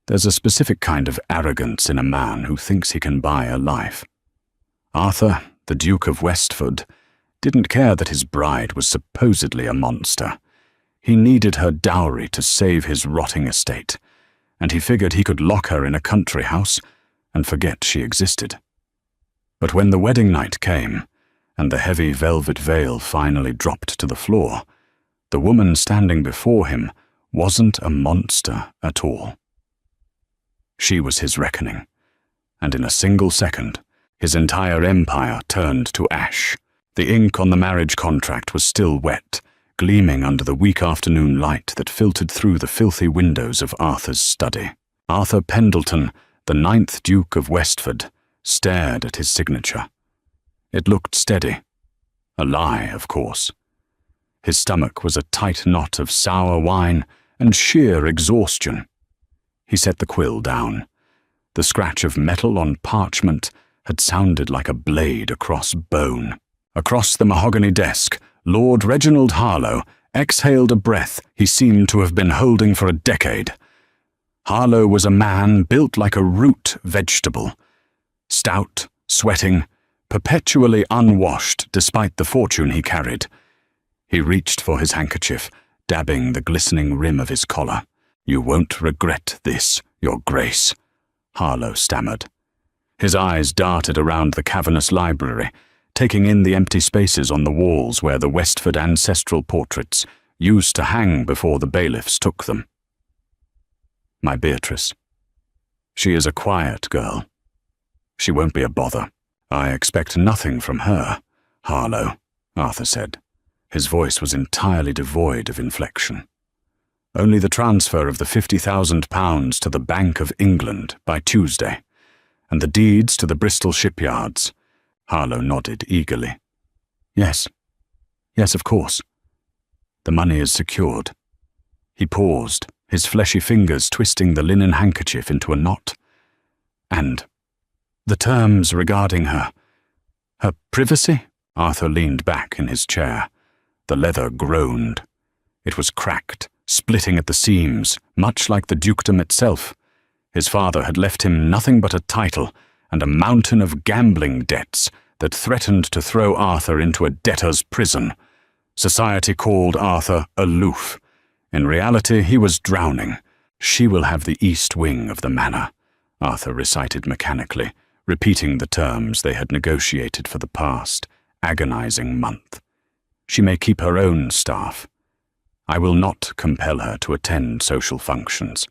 There's a specific kind of arrogance in a man who thinks he can buy a life. Arthur, the Duke of Westford, didn't care that his bride was supposedly a monster. He needed her dowry to save his rotting estate, and he figured he could lock her in a country house and forget she existed. But when the wedding night came, and the heavy velvet veil finally dropped to the floor, the woman standing before him wasn't a monster at all. She was his reckoning, and in a single second, his entire empire turned to ash. The ink on the marriage contract was still wet, gleaming under the weak afternoon light that filtered through the filthy windows of Arthur's study. Arthur Pendleton, the 9th Duke of Westford, stared at his signature. It looked steady. A lie, of course. His stomach was a tight knot of sour wine and sheer exhaustion. He set the quill down. The scratch of metal on parchment had sounded like a blade across bone. Across the mahogany desk, Lord Reginald Harlow exhaled a breath he seemed to have been holding for a decade. Harlow was a man built like a root vegetable. Stout, sweating, perpetually unwashed despite the fortune he carried. He reached for his handkerchief, dabbing the glistening rim of his collar. "You won't regret this, Your Grace," Harlow stammered. His eyes darted around the cavernous library, taking in the empty spaces on the walls where the Westford ancestral portraits used to hang before the bailiffs took them. "My Beatrice. She is a quiet girl. She won't be a bother." "I expect nothing from her, Harlow," Arthur said. His voice was entirely devoid of inflection. "Only the transfer of the £50,000 to the Bank of England by Tuesday, and the deeds to the Bristol shipyards." Harlow nodded eagerly. Yes, of course. The money is secured." He paused, his fleshy fingers twisting the linen handkerchief into a knot. "And the terms regarding her privacy?" Arthur leaned back in his chair. The leather groaned. It was cracked, splitting at the seams, much like the dukedom itself. His father had left him nothing but a title and a mountain of gambling debts that threatened to throw Arthur into a debtor's prison. Society called Arthur aloof. In reality, he was drowning. "She will have the east wing of the manor," Arthur recited mechanically, repeating the terms they had negotiated for the past agonizing month. "She may keep her own staff. I will not compel her to attend social functions.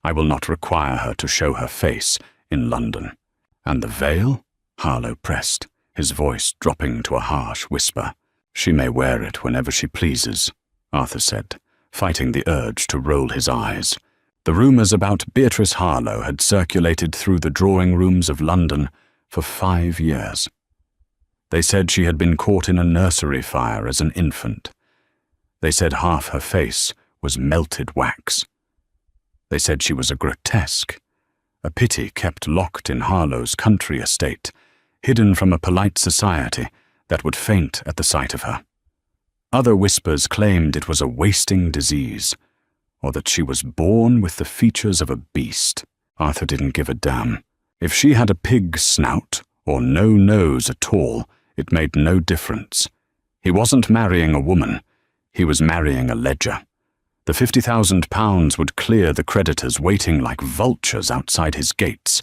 I will not require her to show her face in London." "And the veil?" Harlow pressed, his voice dropping to a harsh whisper. "She may wear it whenever she pleases," Arthur said, fighting the urge to roll his eyes. The rumours about Beatrice Harlow had circulated through the drawing rooms of London for 5 years. They said she had been caught in a nursery fire as an infant. They said half her face was melted wax. They said she was a grotesque, a pity kept locked in Harlow's country estate, hidden from a polite society that would faint at the sight of her. Other whispers claimed it was a wasting disease, or that she was born with the features of a beast. Arthur didn't give a damn. If she had a pig's snout, or no nose at all, it made no difference. He wasn't marrying a woman, he was marrying a ledger. The £50,000 would clear the creditors waiting like vultures outside his gates.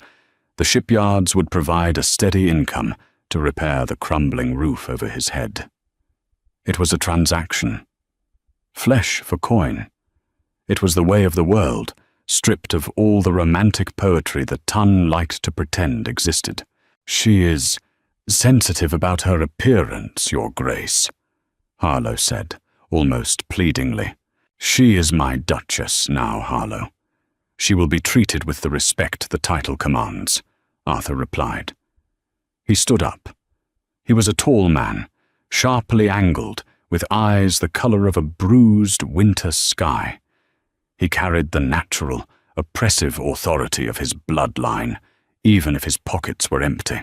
The shipyards would provide a steady income to repair the crumbling roof over his head. It was a transaction. Flesh for coin. It was the way of the world, stripped of all the romantic poetry that Tunn liked to pretend existed. "She is sensitive about her appearance, Your Grace," Harlow said, almost pleadingly. "She is my Duchess now, Harlow. She will be treated with the respect the title commands," Arthur replied. He stood up. He was a tall man, sharply angled, with eyes the colour of a bruised winter sky. He carried the natural, oppressive authority of his bloodline, even if his pockets were empty.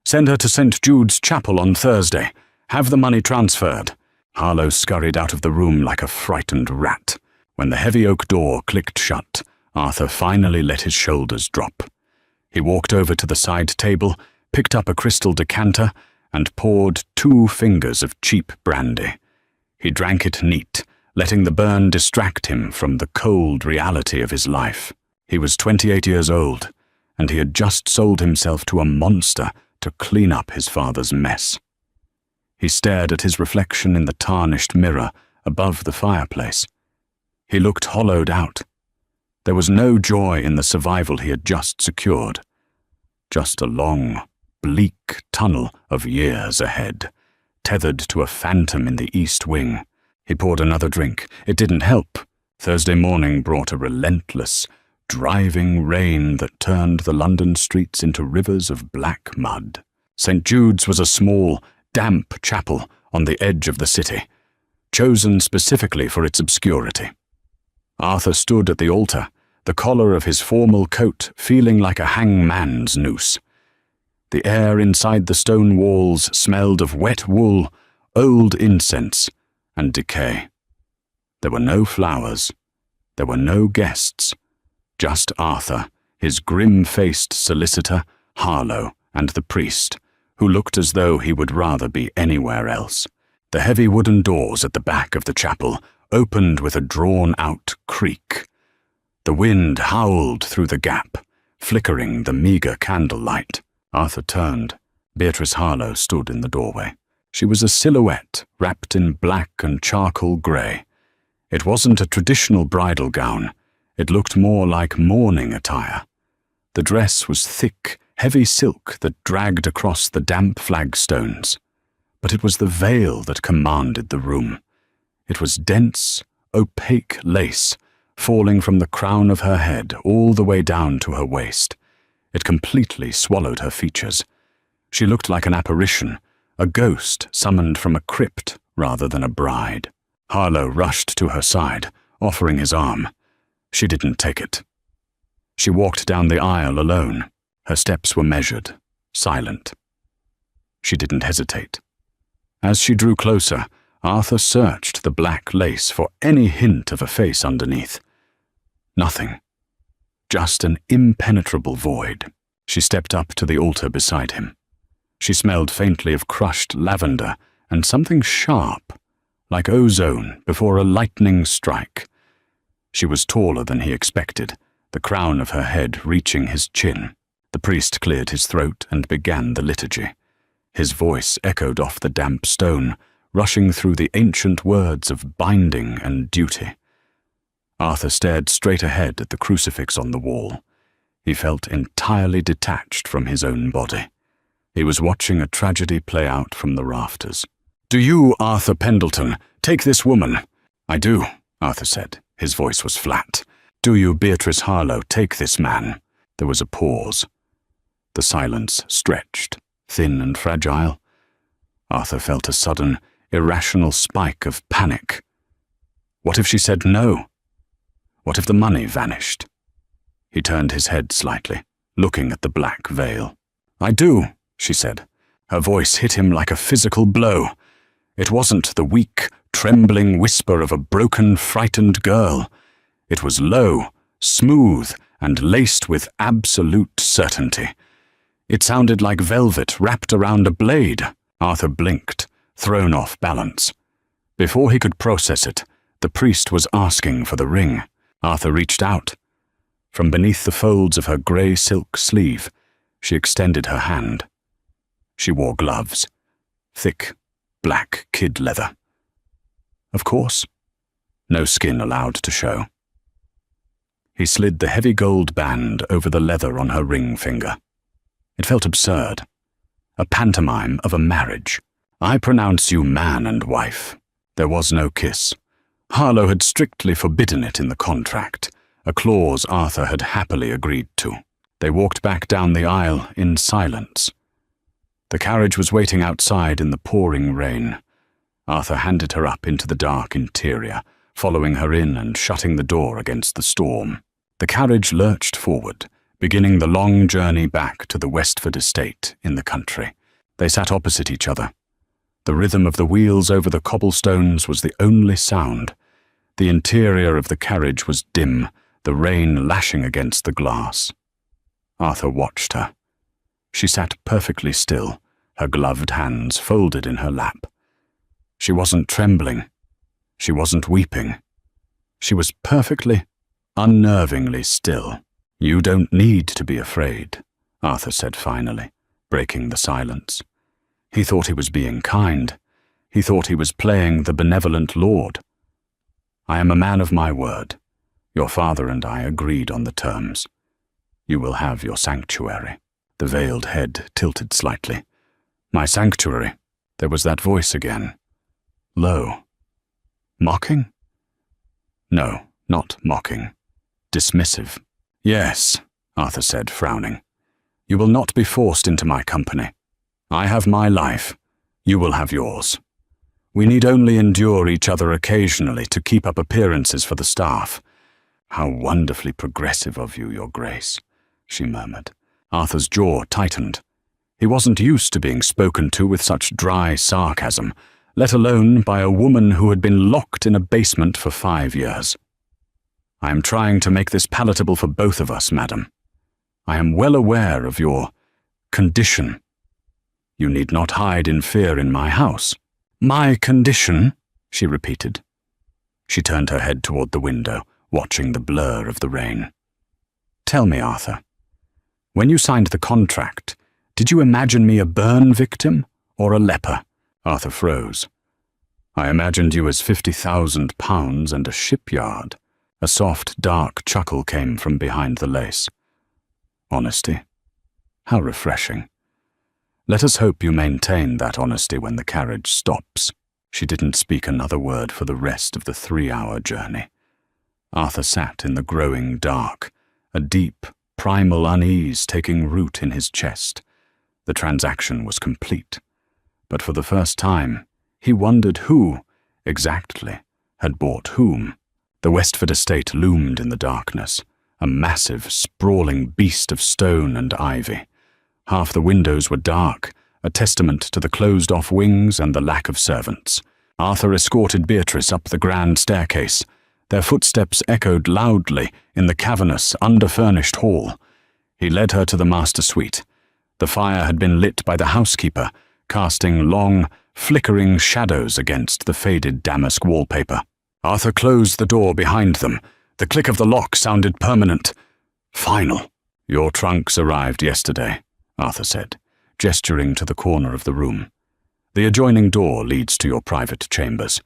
"Send her to St. Jude's Chapel on Thursday. Have the money transferred." Harlow scurried out of the room like a frightened rat. When the heavy oak door clicked shut, Arthur finally let his shoulders drop. He walked over to the side table, picked up a crystal decanter, and poured 2 fingers of cheap brandy. He drank it neat, letting the burn distract him from the cold reality of his life. He was 28 years old, and he had just sold himself to a monster to clean up his father's mess. He stared at his reflection in the tarnished mirror above the fireplace. He looked hollowed out. There was no joy in the survival he had just secured. Just a long, bleak tunnel of years ahead, tethered to a phantom in the east wing. He poured another drink. It didn't help. Thursday morning brought a relentless, driving rain that turned the London streets into rivers of black mud. St. Jude's was a small, damp chapel on the edge of the city, chosen specifically for its obscurity. Arthur stood at the altar, the collar of his formal coat feeling like a hangman's noose. The air inside the stone walls smelled of wet wool, old incense, and decay. There were no flowers. There were no guests. Just Arthur, his grim-faced solicitor, Harlow, and the priest, who looked as though he would rather be anywhere else. The heavy wooden doors at the back of the chapel opened with a drawn-out creak. The wind howled through the gap, flickering the meagre candlelight. Arthur turned. Beatrice Harlow stood in the doorway. She was a silhouette wrapped in black and charcoal grey. It wasn't a traditional bridal gown. It looked more like mourning attire. The dress was thick, heavy silk that dragged across the damp flagstones. But it was the veil that commanded the room. It was dense, opaque lace, falling from the crown of her head all the way down to her waist. It completely swallowed her features. She looked like an apparition, a ghost summoned from a crypt rather than a bride. Harlow rushed to her side, offering his arm. She didn't take it. She walked down the aisle alone. Her steps were measured, silent. She didn't hesitate. As she drew closer, Arthur searched the black lace for any hint of a face underneath. Nothing. Just an impenetrable void. She stepped up to the altar beside him. She smelled faintly of crushed lavender and something sharp, like ozone before a lightning strike. She was taller than he expected, the crown of her head reaching his chin. The priest cleared his throat and began the liturgy. His voice echoed off the damp stone, rushing through the ancient words of binding and duty. Arthur stared straight ahead at the crucifix on the wall. He felt entirely detached from his own body. He was watching a tragedy play out from the rafters. "Do you, Arthur Pendleton, take this woman?" "I do," Arthur said. His voice was flat. "Do you, Beatrice Harlow, take this man?" There was a pause. The silence stretched, thin and fragile. Arthur felt a sudden, irrational spike of panic. What if she said no? What if the money vanished? He turned his head slightly, looking at the black veil. "I do," she said. Her voice hit him like a physical blow. It wasn't the weak, trembling whisper of a broken, frightened girl. It was low, smooth, and laced with absolute certainty. It sounded like velvet wrapped around a blade. Arthur blinked, thrown off balance. Before he could process it, the priest was asking for the ring. Arthur reached out. From beneath the folds of her grey silk sleeve, she extended her hand. She wore gloves, thick, black kid leather. Of course, no skin allowed to show. He slid the heavy gold band over the leather on her ring finger. It felt absurd. A pantomime of a marriage. "I pronounce you man and wife." There was no kiss. Harlow had strictly forbidden it in the contract, a clause Arthur had happily agreed to. They walked back down the aisle in silence. The carriage was waiting outside in the pouring rain. Arthur handed her up into the dark interior, following her in and shutting the door against the storm. The carriage lurched forward, beginning the long journey back to the Westford estate in the country. They sat opposite each other. The rhythm of the wheels over the cobblestones was the only sound. The interior of the carriage was dim, the rain lashing against the glass. Arthur watched her. She sat perfectly still, her gloved hands folded in her lap. She wasn't trembling. She wasn't weeping. She was perfectly, unnervingly still. "You don't need to be afraid," Arthur said finally, breaking the silence. He thought he was being kind. He thought he was playing the benevolent lord. "I am a man of my word. Your father and I agreed on the terms. You will have your sanctuary." The veiled head tilted slightly. "My sanctuary." There was that voice again. Low. Mocking? No, not mocking. Dismissive. "Yes," Arthur said, frowning. "You will not be forced into my company. I have my life. You will have yours. We need only endure each other occasionally to keep up appearances for the staff." "How wonderfully progressive of you, Your Grace," she murmured. Arthur's jaw tightened. He wasn't used to being spoken to with such dry sarcasm, let alone by a woman who had been locked in a basement for 5 years. "I am trying to make this palatable for both of us, madam. I am well aware of your condition. You need not hide in fear in my house." "My condition?" she repeated. She turned her head toward the window, watching the blur of the rain. "Tell me, Arthur, when you signed the contract, did you imagine me a burn victim or a leper?" Arthur froze. "I imagined you as £50,000 and a shipyard." A soft, dark chuckle came from behind the lace. "Honesty? How refreshing. Let us hope you maintain that honesty when the carriage stops." She didn't speak another word for the rest of the 3-hour journey. Arthur sat in the growing dark, a deep, primal unease taking root in his chest. The transaction was complete, but for the first time, he wondered who, exactly, had bought whom. The Westford estate loomed in the darkness, a massive, sprawling beast of stone and ivy. Half the windows were dark, a testament to the closed-off wings and the lack of servants. Arthur escorted Beatrice up the grand staircase. Their footsteps echoed loudly in the cavernous, under-furnished hall. He led her to the master suite. The fire had been lit by the housekeeper, casting long, flickering shadows against the faded damask wallpaper. Arthur closed the door behind them. The click of the lock sounded permanent. Final. "Your trunks arrived yesterday," Arthur said, gesturing to the corner of the room. "The adjoining door leads to your private chambers.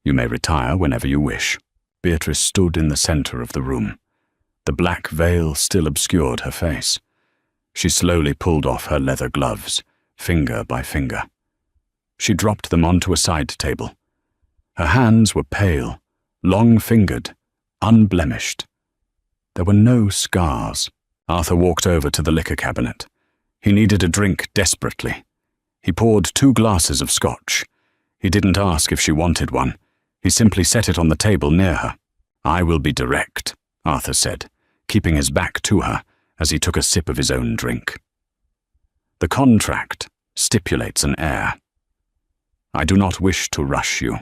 You may retire whenever you wish." Beatrice stood in the center of the room. The black veil still obscured her face. She slowly pulled off her leather gloves, finger by finger. She dropped them onto a side table. Her hands were pale, long-fingered, unblemished. There were no scars. Arthur walked over to the liquor cabinet. He needed a drink desperately. He poured 2 glasses of scotch. He didn't ask if she wanted one. He simply set it on the table near her. "I will be direct," Arthur said, keeping his back to her as he took a sip of his own drink. "The contract stipulates an heir. I do not wish to rush you.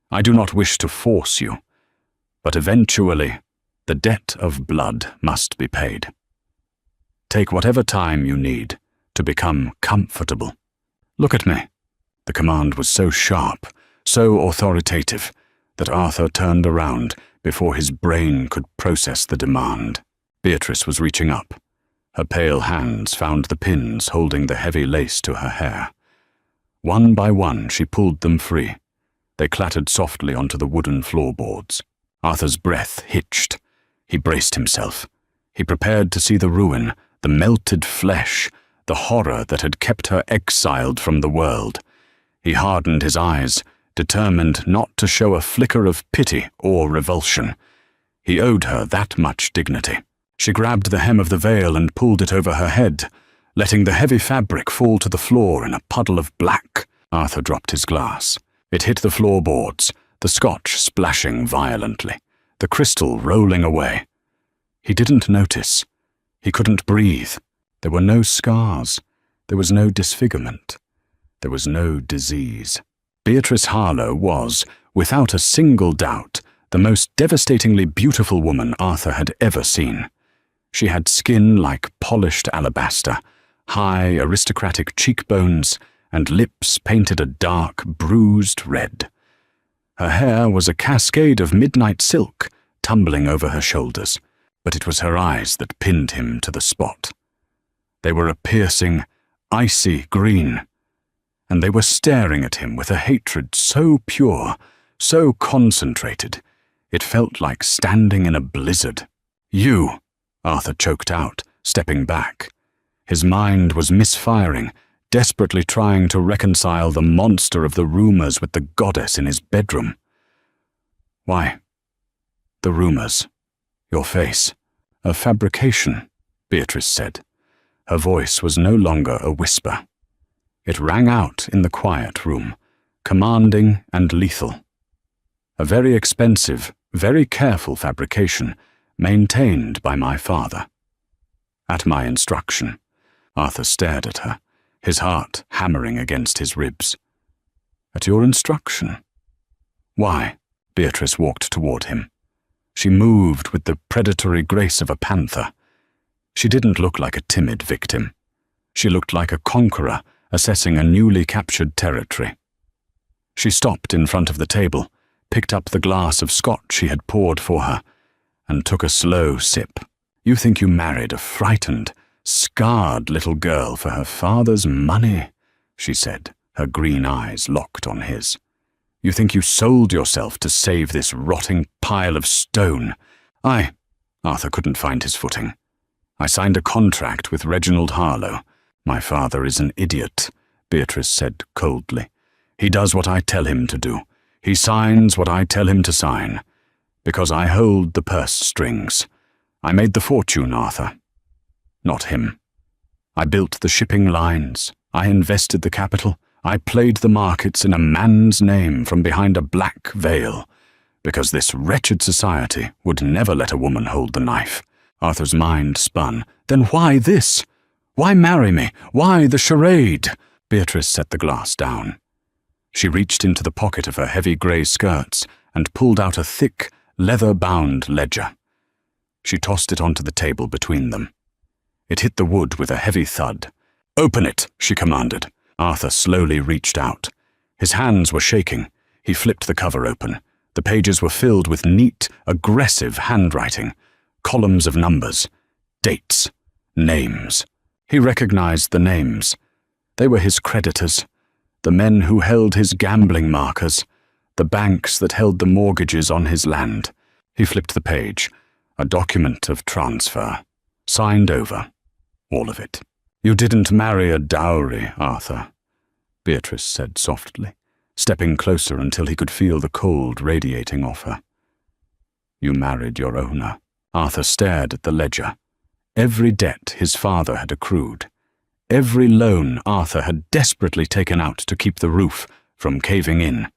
I do not wish to force you. But eventually, the debt of blood must be paid. Take whatever time you need to become comfortable. Look at me." The command was so sharp, so authoritative, that Arthur turned around before his brain could process the demand. Beatrice was reaching up. Her pale hands found the pins holding the heavy lace to her hair. One by one, she pulled them free. They clattered softly onto the wooden floorboards. Arthur's breath hitched. He braced himself. He prepared to see the ruin, the melted flesh, the horror that had kept her exiled from the world. He hardened his eyes, determined not to show a flicker of pity or revulsion. He owed her that much dignity. She grabbed the hem of the veil and pulled it over her head, letting the heavy fabric fall to the floor in a puddle of black. Arthur dropped his glass. It hit the floorboards, the scotch splashing violently, the crystal rolling away. He didn't notice. He couldn't breathe. There were no scars. There was no disfigurement. There was no disease. Beatrice Harlow was, without a single doubt, the most devastatingly beautiful woman Arthur had ever seen. She had skin like polished alabaster, high aristocratic cheekbones, and lips painted a dark, bruised red. Her hair was a cascade of midnight silk tumbling over her shoulders, but it was her eyes that pinned him to the spot. They were a piercing, icy green, and they were staring at him with a hatred so pure, so concentrated, it felt like standing in a blizzard. "You," Arthur choked out, stepping back. His mind was misfiring, desperately trying to reconcile the monster of the rumors with the goddess in his bedroom. "Why?" "The rumors. Your face. A fabrication," Beatrice said. Her voice was no longer a whisper. It rang out in the quiet room, commanding and lethal. A very expensive, very careful fabrication, maintained by my father. At my instruction. Arthur stared at her, his heart hammering against his ribs. "At your instruction?" "Why?" Beatrice walked toward him. She moved with the predatory grace of a panther. She didn't look like a timid victim. She looked like a conqueror assessing a newly captured territory. She stopped in front of the table, picked up the glass of scotch he had poured for her, and took a slow sip. "You think you married a frightened, scarred little girl for her father's money," she said, her green eyes locked on his. "You think you sold yourself to save this rotting pile of stone." Arthur couldn't find his footing. "I signed a contract with Reginald Harlow. My father is an idiot," Beatrice said coldly. "He does what I tell him to do. He signs what I tell him to sign. Because I hold the purse strings. I made the fortune, Arthur. Not him. I built the shipping lines. I invested the capital. I played the markets in a man's name from behind a black veil. Because this wretched society would never let a woman hold the knife." Arthur's mind spun. "Then why this? Why marry me? Why the charade?" Beatrice set the glass down. She reached into the pocket of her heavy grey skirts and pulled out a thick, leather-bound ledger. She tossed it onto the table between them. It hit the wood with a heavy thud. "Open it," she commanded. Arthur slowly reached out. His hands were shaking. He flipped the cover open. The pages were filled with neat, aggressive handwriting, columns of numbers, dates, names. He recognized the names. They were his creditors, the men who held his gambling markers, the banks that held the mortgages on his land. He flipped the page, a document of transfer, signed over, all of it. "You didn't marry a dowry, Arthur," Beatrice said softly, stepping closer until he could feel the cold radiating off her. "You married your owner." Arthur stared at the ledger. Every debt his father had accrued, every loan Arthur had desperately taken out to keep the roof from caving in.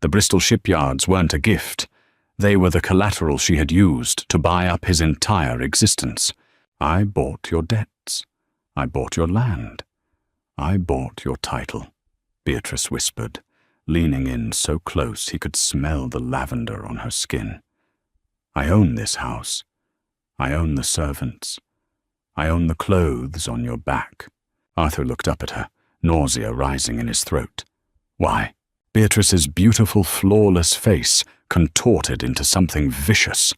The Bristol shipyards weren't a gift. They were the collateral she had used to buy up his entire existence. "I bought your debts. I bought your land. I bought your title," Beatrice whispered, leaning in so close he could smell the lavender on her skin. "I own this house. I own the servants. I own the clothes on your back." Arthur looked up at her, nausea rising in his throat. "Why?" Beatrice's beautiful, flawless face contorted into something vicious.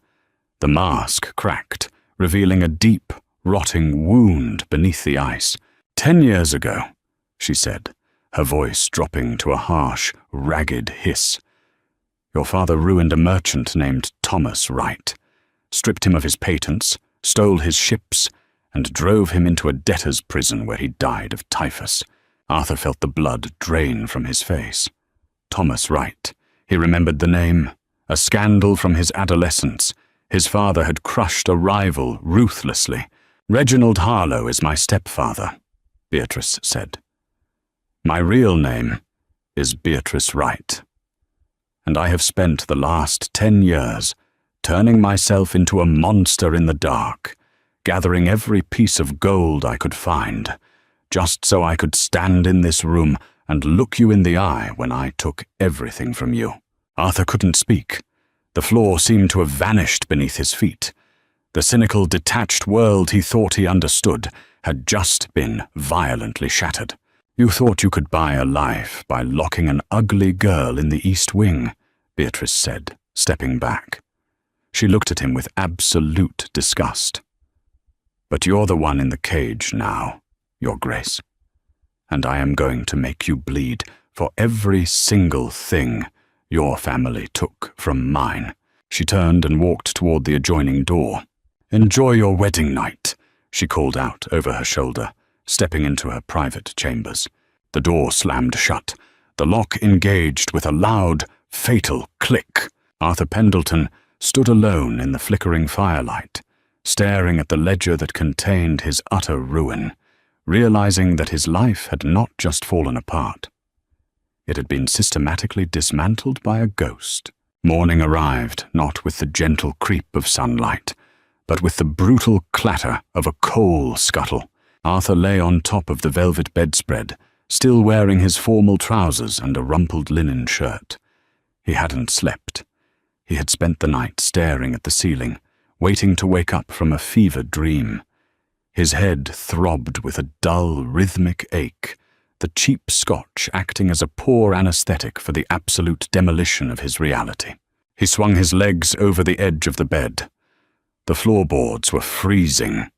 The mask cracked, revealing a deep, rotting wound beneath the ice. 10 years ago," she said, her voice dropping to a harsh, ragged hiss. "Your father ruined a merchant named Thomas Wright, stripped him of his patents, stole his ships, and drove him into a debtor's prison where he died of typhus." Arthur felt the blood drain from his face. Thomas Wright. He remembered the name. A scandal from his adolescence. His father had crushed a rival ruthlessly. "Reginald Harlow is my stepfather," Beatrice said. "My real name is Beatrice Wright. And I have spent the last 10 years turning myself into a monster in the dark, gathering every piece of gold I could find, just so I could stand in this room and look you in the eye when I took everything from you." Arthur couldn't speak. The floor seemed to have vanished beneath his feet. The cynical, detached world he thought he understood had just been violently shattered. "You thought you could buy a life by locking an ugly girl in the East Wing," Beatrice said, stepping back. She looked at him with absolute disgust. "But you're the one in the cage now, Your Grace. And I am going to make you bleed for every single thing your family took from mine." She turned and walked toward the adjoining door. "Enjoy your wedding night," she called out over her shoulder, stepping into her private chambers. The door slammed shut, the lock engaged with a loud, fatal click. Arthur Pendleton stood alone in the flickering firelight, staring at the ledger that contained his utter ruin, realizing that his life had not just fallen apart. It had been systematically dismantled by a ghost. Morning arrived, not with the gentle creep of sunlight, but with the brutal clatter of a coal scuttle. Arthur lay on top of the velvet bedspread, still wearing his formal trousers and a rumpled linen shirt. He hadn't slept. He had spent the night staring at the ceiling, waiting to wake up from a fevered dream. His head throbbed with a dull, rhythmic ache, the cheap scotch acting as a poor anesthetic for the absolute demolition of his reality. He swung his legs over the edge of the bed. The floorboards were freezing.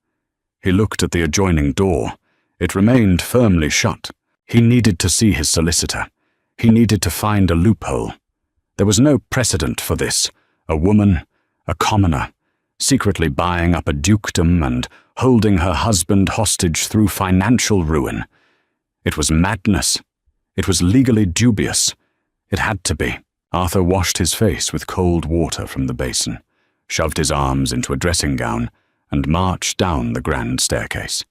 He looked at the adjoining door. It remained firmly shut. He needed to see his solicitor. He needed to find a loophole. There was no precedent for this. A woman, a commoner, secretly buying up a dukedom and holding her husband hostage through financial ruin. It was madness. It was legally dubious. It had to be. Arthur washed his face with cold water from the basin, shoved his arms into a dressing gown, and marched down the grand staircase.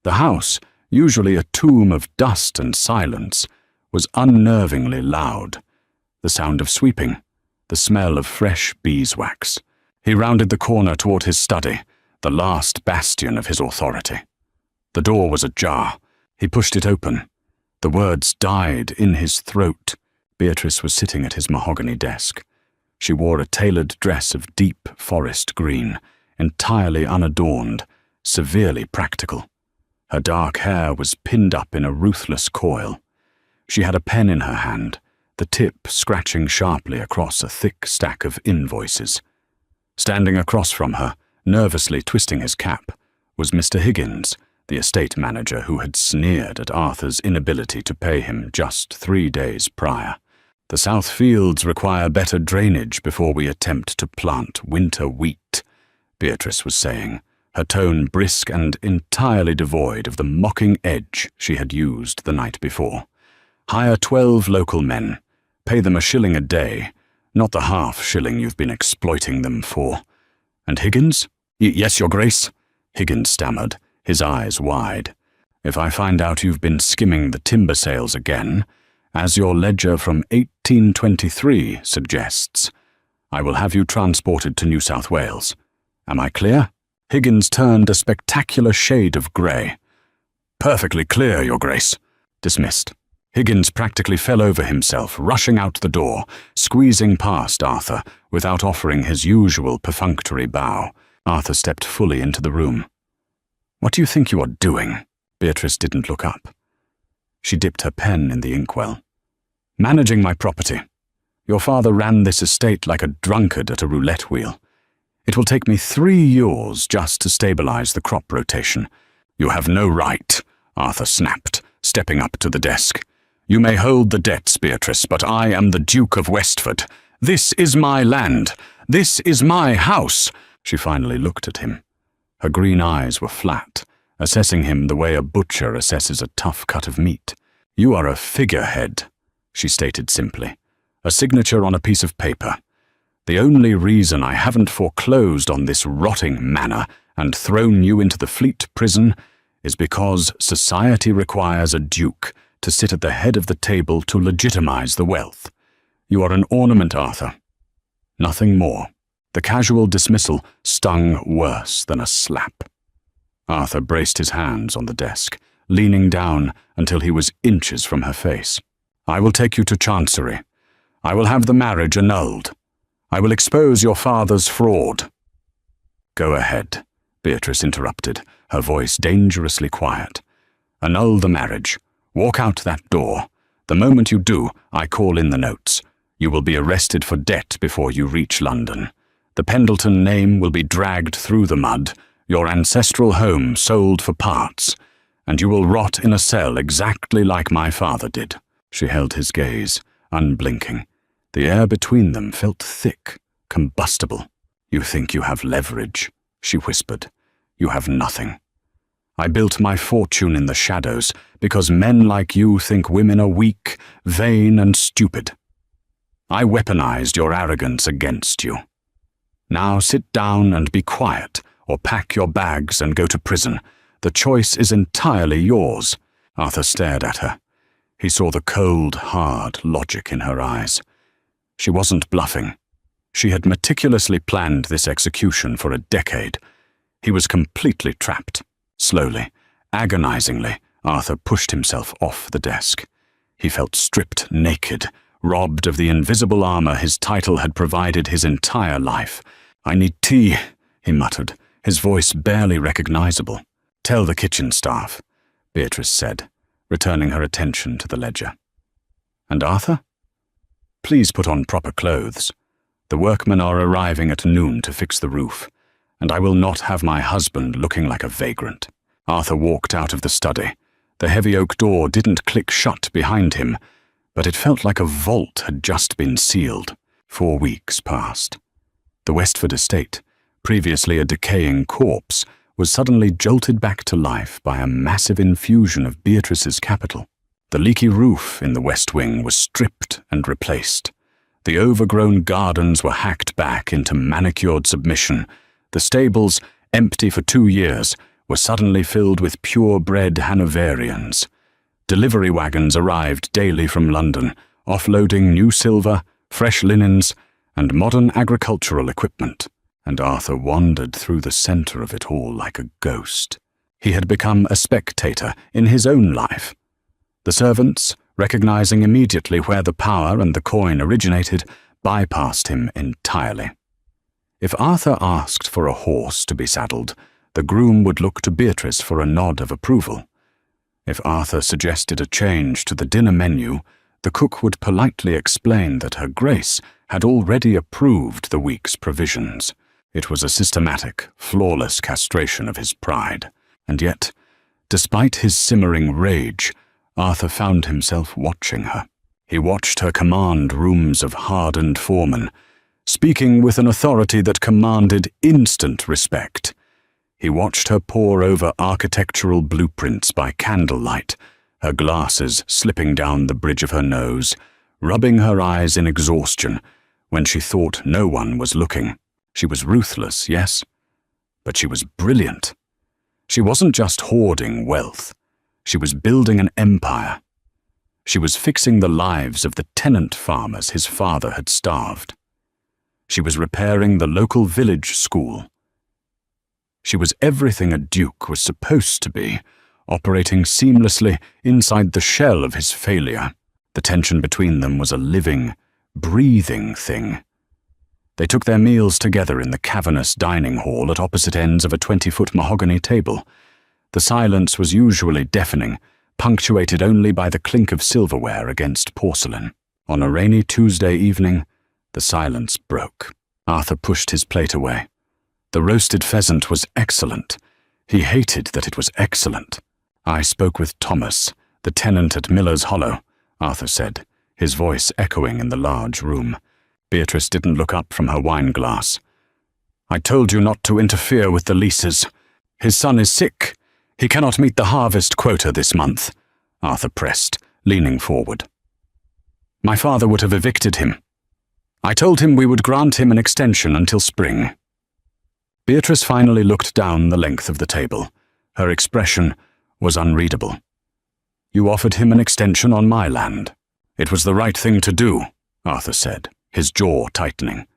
The house, usually a tomb of dust and silence, was unnervingly loud. The sound of sweeping, the smell of fresh beeswax. He rounded the corner toward his study, the last bastion of his authority. The door was ajar. He pushed it open. The words died in his throat. Beatrice was sitting at his mahogany desk. She wore a tailored dress of deep forest green, entirely unadorned, severely practical. Her dark hair was pinned up in a ruthless coil. She had a pen in her hand, the tip scratching sharply across a thick stack of invoices. Standing across from her, nervously twisting his cap, was Mr. Higgins, the estate manager who had sneered at Arthur's inability to pay him just 3 days prior. "The South Fields require better drainage before we attempt to plant winter wheat," Beatrice was saying, her tone brisk and entirely devoid of the mocking edge she had used the night before. "Hire 12 local men. Pay them $1 a day, not the half-shilling you've been exploiting them for." "And Higgins?" Yes, Your Grace," Higgins stammered, his eyes wide. "If I find out you've been skimming the timber sales again, as your ledger from 1823 suggests, I will have you transported to New South Wales. Am I clear?" Higgins turned a spectacular shade of grey. "Perfectly clear, Your Grace." Dismissed. Higgins practically fell over himself, rushing out the door, squeezing past Arthur without offering his usual perfunctory bow. Arthur stepped fully into the room. "What do you think you are doing?" Beatrice didn't look up. She dipped her pen in the inkwell. "Managing my property. Your father ran this estate like a drunkard at a roulette wheel. It will take me 3 years just to stabilize the crop rotation." "You have no right," Arthur snapped, stepping up to the desk. "You may hold the debts, Beatrice, but I am the Duke of Westford. This is my land. This is my house." She finally looked at him. Her green eyes were flat, assessing him the way a butcher assesses a tough cut of meat. "You are a figurehead," she stated simply, "a signature on a piece of paper. The only reason I haven't foreclosed on this rotting manor and thrown you into the Fleet prison is because society requires a duke to sit at the head of the table to legitimize the wealth. You are an ornament, Arthur. Nothing more." The casual dismissal stung worse than a slap. Arthur braced his hands on the desk, leaning down until he was inches from her face. "I will take you to Chancery. I will have the marriage annulled. I will expose your father's fraud." "Go ahead," Beatrice interrupted, her voice dangerously quiet. "Annul the marriage. Walk out that door. The moment you do, I call in the notes. You will be arrested for debt before you reach London. The Pendleton name will be dragged through the mud, your ancestral home sold for parts, and you will rot in a cell exactly like my father did." She held his gaze, unblinking. The air between them felt thick, combustible. "You think you have leverage," she whispered. "You have nothing. I built my fortune in the shadows because men like you think women are weak, vain, and stupid. I weaponized your arrogance against you. Now sit down and be quiet, or pack your bags and go to prison. The choice is entirely yours." Arthur stared at her. He saw the cold, hard logic in her eyes. She wasn't bluffing. She had meticulously planned this execution for a decade. He was completely trapped. Slowly, agonizingly, Arthur pushed himself off the desk. He felt stripped naked, robbed of the invisible armor his title had provided his entire life. "I need tea," he muttered, his voice barely recognizable. "Tell the kitchen staff," Beatrice said, returning her attention to the ledger. "And Arthur? Please put on proper clothes. The workmen are arriving at noon to fix the roof, and I will not have my husband looking like a vagrant." Arthur walked out of the study. The heavy oak door didn't click shut behind him, but it felt like a vault had just been sealed. 4 weeks passed. The Westford estate, previously a decaying corpse, was suddenly jolted back to life by a massive infusion of Beatrice's capital. The leaky roof in the west wing was stripped and replaced. The overgrown gardens were hacked back into manicured submission. The stables, empty for 2 years, were suddenly filled with purebred Hanoverians. Delivery wagons arrived daily from London, offloading new silver, fresh linens, and modern agricultural equipment. And Arthur wandered through the center of it all like a ghost. He had become a spectator in his own life. The servants, recognizing immediately where the power and the coin originated, bypassed him entirely. If Arthur asked for a horse to be saddled, the groom would look to Beatrice for a nod of approval. If Arthur suggested a change to the dinner menu, the cook would politely explain that Her Grace had already approved the week's provisions. It was a systematic, flawless castration of his pride. And yet, despite his simmering rage, Arthur found himself watching her. He watched her command rooms of hardened foremen, speaking with an authority that commanded instant respect. He watched her pore over architectural blueprints by candlelight, her glasses slipping down the bridge of her nose, rubbing her eyes in exhaustion when she thought no one was looking. She was ruthless, yes, but she was brilliant. She wasn't just hoarding wealth. She was building an empire. She was fixing the lives of the tenant farmers his father had starved. She was repairing the local village school. She was everything a duke was supposed to be, operating seamlessly inside the shell of his failure. The tension between them was a living, breathing thing. They took their meals together in the cavernous dining hall at opposite ends of a 20-foot mahogany table. The silence was usually deafening, punctuated only by the clink of silverware against porcelain. On a rainy Tuesday evening, the silence broke. Arthur pushed his plate away. The roasted pheasant was excellent. He hated that it was excellent. "I spoke with Thomas, the tenant at Miller's Hollow," Arthur said, his voice echoing in the large room. Beatrice didn't look up from her wine-glass. "I told you not to interfere with the leases. His son is sick. He cannot meet the harvest quota this month," Arthur pressed, leaning forward. "My father would have evicted him. I told him we would grant him an extension until spring." Beatrice finally looked down the length of the table. Her expression was unreadable. "You offered him an extension on my land." "It was the right thing to do," Arthur said, his jaw tightening.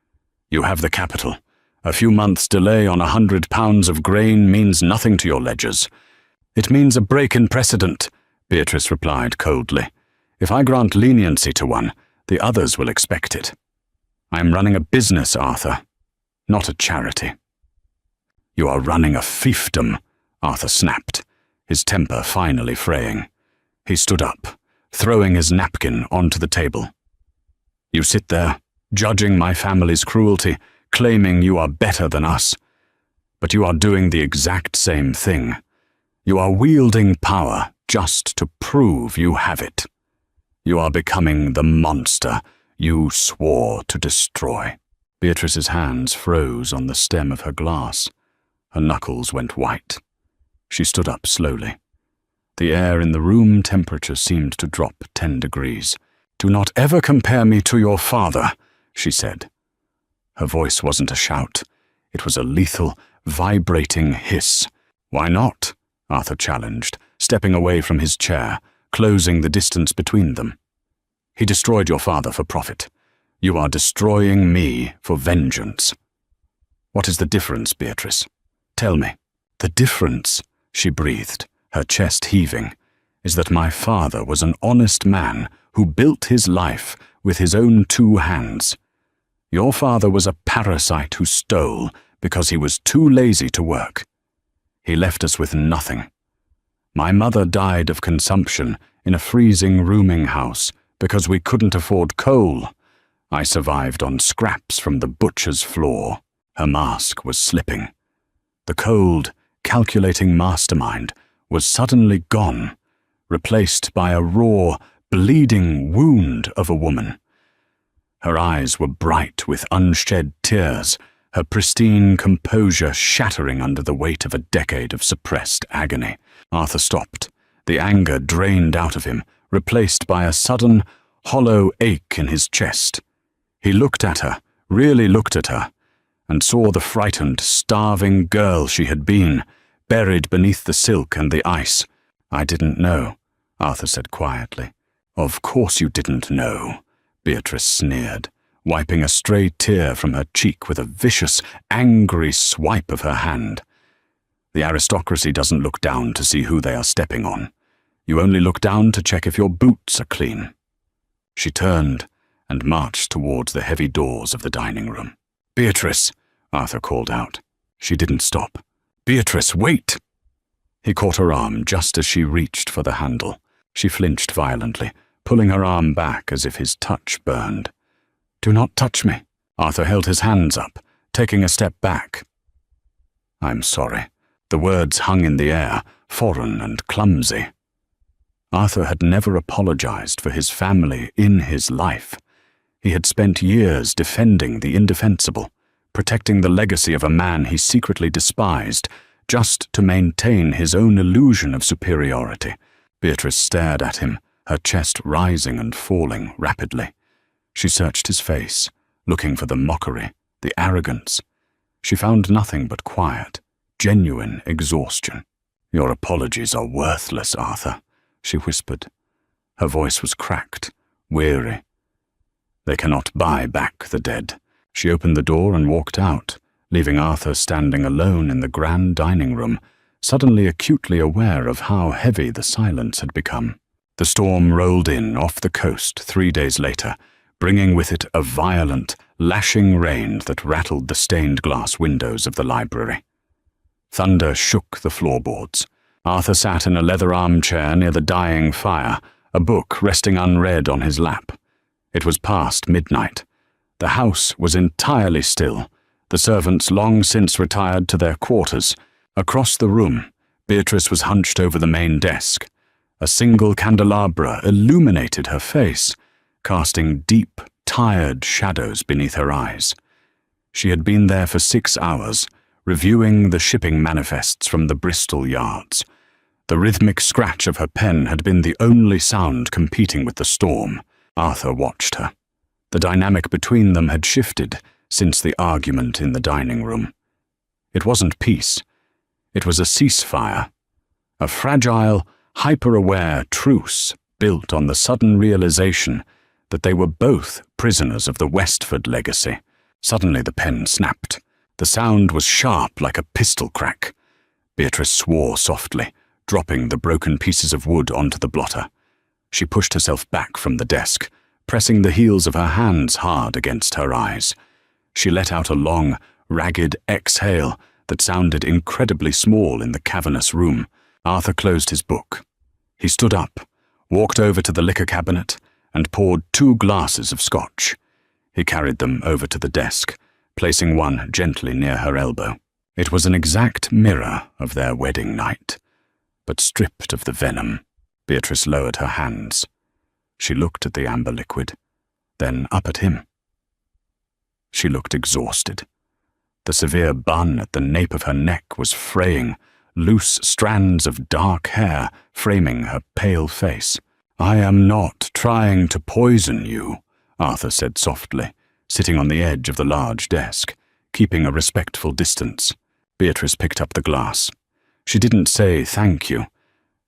"You have the capital. A few months' delay on 100 pounds of grain means nothing to your ledgers." "It means a break in precedent," Beatrice replied coldly. "If I grant leniency to one, the others will expect it." I am running a business, Arthur, not a charity." "You are running a fiefdom," Arthur snapped, his temper finally fraying. He stood up, throwing his napkin onto the table. "You sit there, judging my family's cruelty, claiming you are better than us. But you are doing the exact same thing. You are wielding power just to prove you have it. You are becoming the monster you swore to destroy." Beatrice's hands froze on the stem of her glass. Her knuckles went white. She stood up slowly. The air in the room temperature seemed to drop 10 degrees. "Do not ever compare me to your father," she said. Her voice wasn't a shout. It was a lethal, vibrating hiss. "Why not?" Arthur challenged, stepping away from his chair, closing the distance between them. "He destroyed your father for profit. You are destroying me for vengeance. What is the difference, Beatrice? Tell me." "The difference," she breathed, her chest heaving, "is that my father was an honest man who built his life with his own 2 hands. Your father was a parasite who stole because he was too lazy to work. He left us with nothing. My mother died of consumption in a freezing rooming house because we couldn't afford coal. I survived on scraps from the butcher's floor." Her mask was slipping. The cold, calculating mastermind was suddenly gone, replaced by a raw, bleeding wound of a woman. Her eyes were bright with unshed tears, her pristine composure shattering under the weight of a decade of suppressed agony. Arthur stopped, the anger drained out of him, replaced by a sudden, hollow ache in his chest. He looked at her, really looked at her, and saw the frightened, starving girl she had been, buried beneath the silk and the ice. "I didn't know," Arthur said quietly. "Of course you didn't know," Beatrice sneered, wiping a stray tear from her cheek with a vicious, angry swipe of her hand. "The aristocracy doesn't look down to see who they are stepping on. You only look down to check if your boots are clean." She turned and marched towards the heavy doors of the dining room. "Beatrice," Arthur called out. She didn't stop. "Beatrice, wait!" He caught her arm just as she reached for the handle. She flinched violently, pulling her arm back as if his touch burned. "Do not touch me." Arthur held his hands up, taking a step back. "I'm sorry." The words hung in the air, foreign and clumsy. Arthur had never apologized for his family in his life. He had spent years defending the indefensible, protecting the legacy of a man he secretly despised, just to maintain his own illusion of superiority. Beatrice stared at him, her chest rising and falling rapidly. She searched his face, looking for the mockery, the arrogance. She found nothing but quiet, genuine exhaustion. "Your apologies are worthless, Arthur," she whispered. Her voice was cracked, weary. "They cannot buy back the dead." She opened the door and walked out, leaving Arthur standing alone in the grand dining room, suddenly acutely aware of how heavy the silence had become. The storm rolled in off the coast 3 days later, bringing with it a violent, lashing rain that rattled the stained glass windows of the library. Thunder shook the floorboards. Arthur sat in a leather armchair near the dying fire, a book resting unread on his lap. It was past midnight. The house was entirely still, the servants long since retired to their quarters. Across the room, Beatrice was hunched over the main desk. A single candelabra illuminated her face, casting deep, tired shadows beneath her eyes. She had been there for 6 hours, reviewing the shipping manifests from the Bristol yards. The rhythmic scratch of her pen had been the only sound competing with the storm. Arthur watched her. The dynamic between them had shifted since the argument in the dining room. It wasn't peace. It was a ceasefire. A fragile, hyper-aware truce built on the sudden realization that they were both prisoners of the Westford legacy. Suddenly the pen snapped. The sound was sharp like a pistol crack. Beatrice swore softly, dropping the broken pieces of wood onto the blotter. She pushed herself back from the desk, pressing the heels of her hands hard against her eyes. She let out a long, ragged exhale that sounded incredibly small in the cavernous room. Arthur closed his book. He stood up, walked over to the liquor cabinet, and poured 2 glasses of scotch. He carried them over to the desk, placing one gently near her elbow. It was an exact mirror of their wedding night, but stripped of the venom. Beatrice lowered her hands. She looked at the amber liquid, then up at him. She looked exhausted. The severe bun at the nape of her neck was fraying, loose strands of dark hair framing her pale face. "I am not trying to poison you," Arthur said softly, sitting on the edge of the large desk, keeping a respectful distance. Beatrice picked up the glass. She didn't say thank you,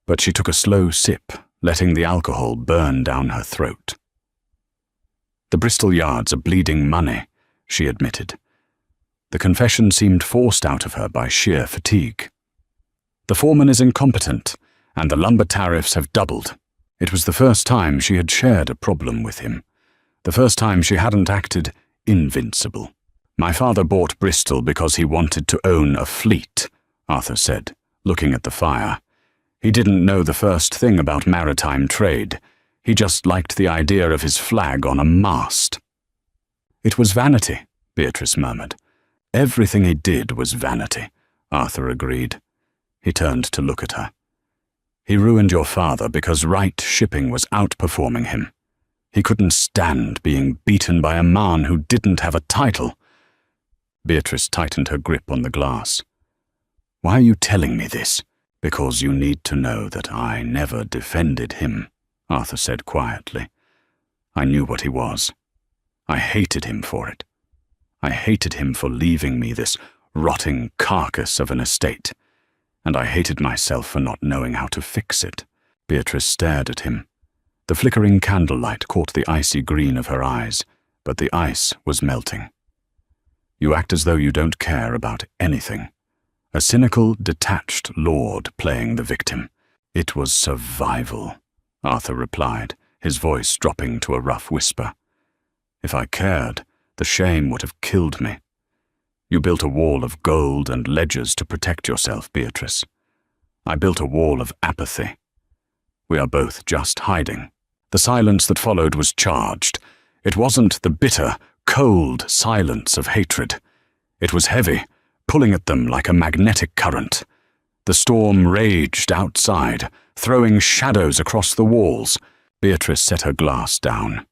but she took a slow sip, letting the alcohol burn down her throat. "The Bristol yards are bleeding money," she admitted. The confession seemed forced out of her by sheer fatigue. "The foreman is incompetent, and the lumber tariffs have doubled." It was the first time she had shared a problem with him, the first time she hadn't acted invincible. "My father bought Bristol because he wanted to own a fleet," Arthur said, looking at the fire. "He didn't know the first thing about maritime trade. He just liked the idea of his flag on a mast." "It was vanity," Beatrice murmured. "Everything he did was vanity," Arthur agreed. He turned to look at her. "He ruined your father because Wright Shipping was outperforming him. He couldn't stand being beaten by a man who didn't have a title." Beatrice tightened her grip on the glass. "Why are you telling me this?" "Because you need to know that I never defended him," Arthur said quietly. "I knew what he was. I hated him for it. I hated him for leaving me this rotting carcass of an estate. And I hated myself for not knowing how to fix it." Beatrice stared at him. The flickering candlelight caught the icy green of her eyes, but the ice was melting. "You act as though you don't care about anything. A cynical, detached lord playing the victim." "It was survival," Arthur replied, his voice dropping to a rough whisper. "If I cared, the shame would have killed me. You built a wall of gold and ledgers to protect yourself, Beatrice. I built a wall of apathy. We are both just hiding." The silence that followed was charged. It wasn't the bitter, cold silence of hatred. It was heavy, pulling at them like a magnetic current. The storm raged outside, throwing shadows across the walls. Beatrice set her glass down.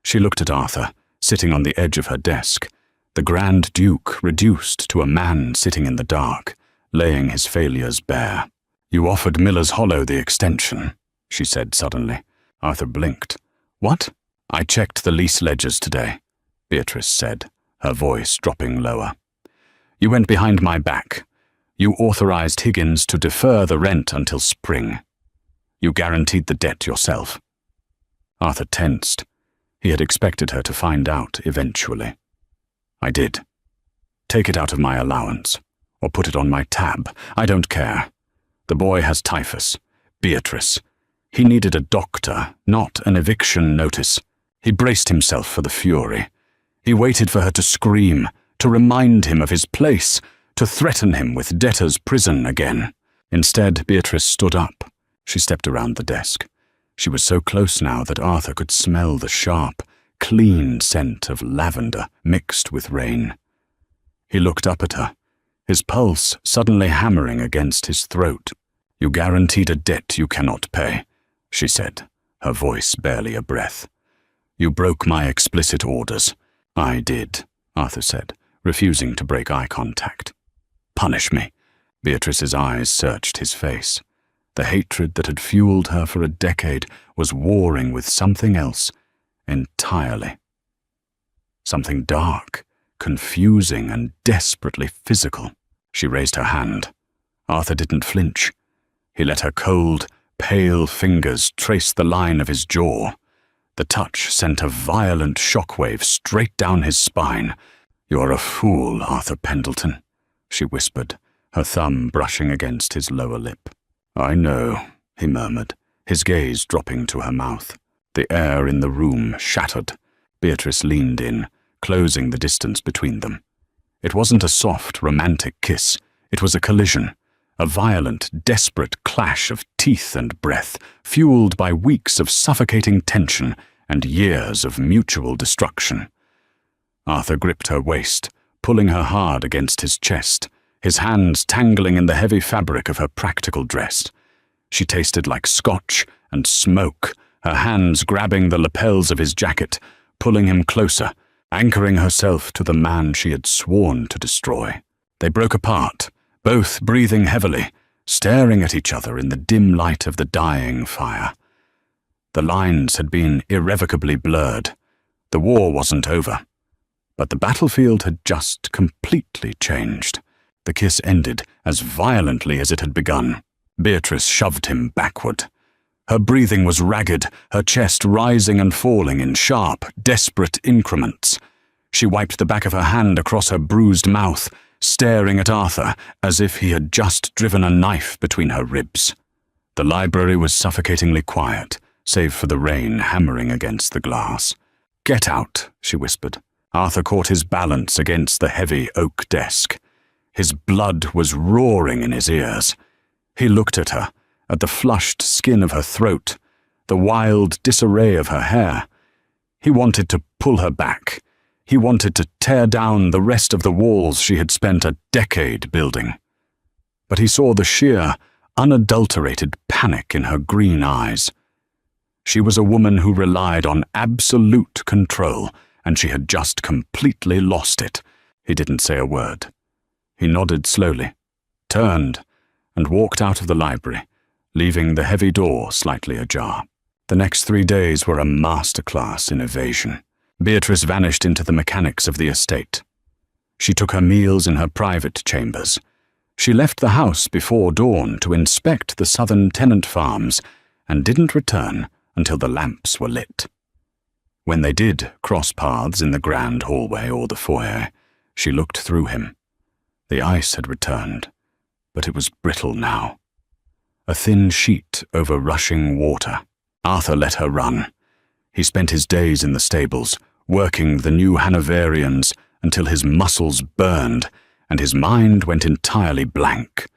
She looked at Arthur, sitting on the edge of her desk, the Grand Duke reduced to a man sitting in the dark, laying his failures bare. "You offered Miller's Hollow the extension," she said suddenly. Arthur blinked. "What?" "I checked the lease ledgers today," Beatrice said, her voice dropping lower. "You went behind my back. You authorized Higgins to defer the rent until spring. You guaranteed the debt yourself." Arthur tensed. He had expected her to find out eventually. "I did. Take it out of my allowance, or put it on my tab. I don't care. The boy has typhus. Beatrice. He needed a doctor, not an eviction notice. He braced himself for the fury. He waited for her to scream, to remind him of his place, to threaten him with debtor's prison again. Instead, Beatrice stood up. She stepped around the desk. She was so close now that Arthur could smell the sharp, clean scent of lavender mixed with rain. He looked up at her, his pulse suddenly hammering against his throat. "You guaranteed a debt you cannot pay," she said, her voice barely a breath. "You broke my explicit orders." "I did," Arthur said, refusing to break eye contact. "Punish me." Beatrice's eyes searched his face. The hatred that had fueled her for a decade was warring with something else entirely. Something dark, confusing, and desperately physical. She raised her hand. Arthur didn't flinch. He let her cold, pale fingers trace the line of his jaw. The touch sent a violent shockwave straight down his spine. "You're a fool, Arthur Pendleton," she whispered, her thumb brushing against his lower lip. "I know," he murmured, his gaze dropping to her mouth. The air in the room shattered. Beatrice leaned in, closing the distance between them. It wasn't a soft, romantic kiss. It was a collision, a violent, desperate clash of teeth and breath, fueled by weeks of suffocating tension and years of mutual destruction. Arthur gripped her waist, pulling her hard against his chest, his hands tangling in the heavy fabric of her practical dress. She tasted like scotch and smoke, her hands grabbing the lapels of his jacket, pulling him closer, anchoring herself to the man she had sworn to destroy. They broke apart, both breathing heavily, staring at each other in the dim light of the dying fire. The lines had been irrevocably blurred. The war wasn't over, but the battlefield had just completely changed. The kiss ended as violently as it had begun. Beatrice shoved him backward. Her breathing was ragged, her chest rising and falling in sharp, desperate increments. She wiped the back of her hand across her bruised mouth, staring at Arthur as if he had just driven a knife between her ribs. The library was suffocatingly quiet, save for the rain hammering against the glass. "Get out," she whispered. Arthur caught his balance against the heavy oak desk. His blood was roaring in his ears. He looked at her, at the flushed skin of her throat, the wild disarray of her hair. He wanted to pull her back. He wanted to tear down the rest of the walls she had spent a decade building. But he saw the sheer, unadulterated panic in her green eyes. She was a woman who relied on absolute control, and she had just completely lost it. He didn't say a word. He nodded slowly, turned, and walked out of the library, leaving the heavy door slightly ajar. The next 3 days were a masterclass in evasion. Beatrice vanished into the mechanics of the estate. She took her meals in her private chambers. She left the house before dawn to inspect the southern tenant farms and didn't return until the lamps were lit. When they did cross paths in the grand hallway or the foyer, she looked through him. The ice had returned, but it was brittle now. A thin sheet over rushing water. Arthur let her run. He spent his days in the stables, working the new Hanoverians until his muscles burned and his mind went entirely blank.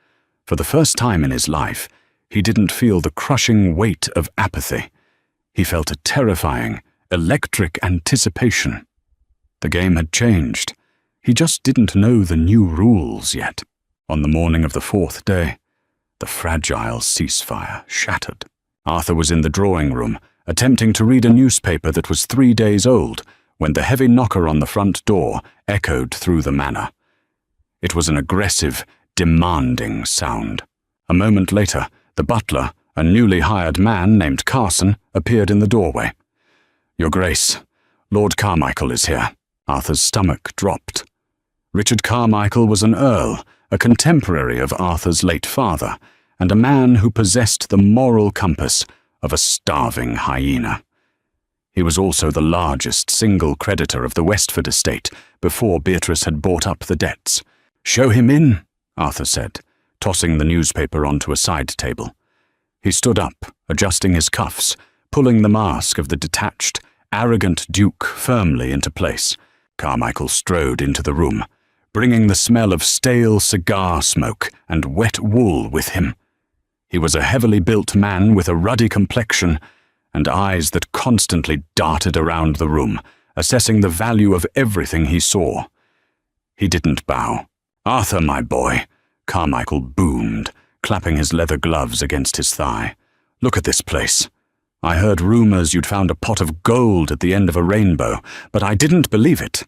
For the first time in his life, he didn't feel the crushing weight of apathy. He felt a terrifying, electric anticipation. The game had changed. He just didn't know the new rules yet. On the morning of the 4th day, the fragile ceasefire shattered. Arthur was in the drawing room, attempting to read a newspaper that was 3 days old, when the heavy knocker on the front door echoed through the manor. It was an aggressive, demanding sound. A moment later, the butler, a newly hired man named Carson, appeared in the doorway. "Your Grace, Lord Carmichael is here." Arthur's stomach dropped. Richard Carmichael was an earl, a contemporary of Arthur's late father, and a man who possessed the moral compass of a starving hyena. He was also the largest single creditor of the Westford estate before Beatrice had bought up the debts. "Show him in," Arthur said, tossing the newspaper onto a side table. He stood up, adjusting his cuffs, pulling the mask of the detached, arrogant Duke firmly into place. Carmichael strode into the room, bringing the smell of stale cigar smoke and wet wool with him. He was a heavily built man with a ruddy complexion and eyes that constantly darted around the room, assessing the value of everything he saw. He didn't bow. "Arthur, my boy," Carmichael boomed, clapping his leather gloves against his thigh. "Look at this place. I heard rumors you'd found a pot of gold at the end of a rainbow, but I didn't believe it.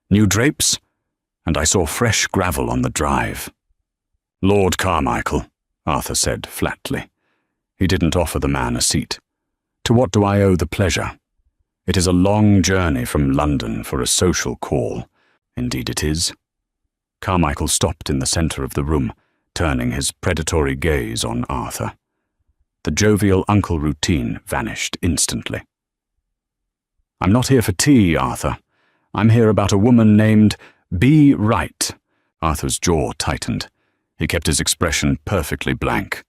New drapes? And I saw fresh gravel on the drive." "Lord Carmichael," Arthur said flatly. He didn't offer the man a seat. "To what do I owe the pleasure? It is a long journey from London for a social call." "Indeed it is." Carmichael stopped in the centre of the room, turning his predatory gaze on Arthur. The jovial uncle routine vanished instantly. "I'm not here for tea, Arthur. I'm here about a woman named B. Wright." Arthur's jaw tightened. He kept his expression perfectly blank.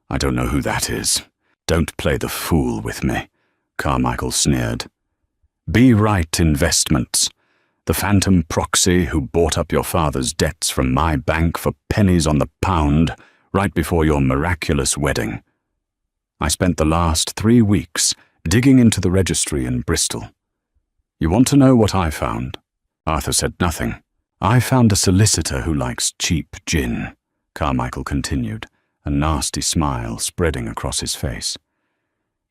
"I don't know who that is. Don't play the fool with me." Carmichael sneered. Be Right Investments, the phantom proxy who bought up your father's debts from my bank for pennies on the pound right before your miraculous wedding. I spent the last 3 weeks digging into the registry in Bristol. You want to know what I found? Arthur said nothing. I found a solicitor who likes cheap gin, Carmichael continued, a nasty smile spreading across his face.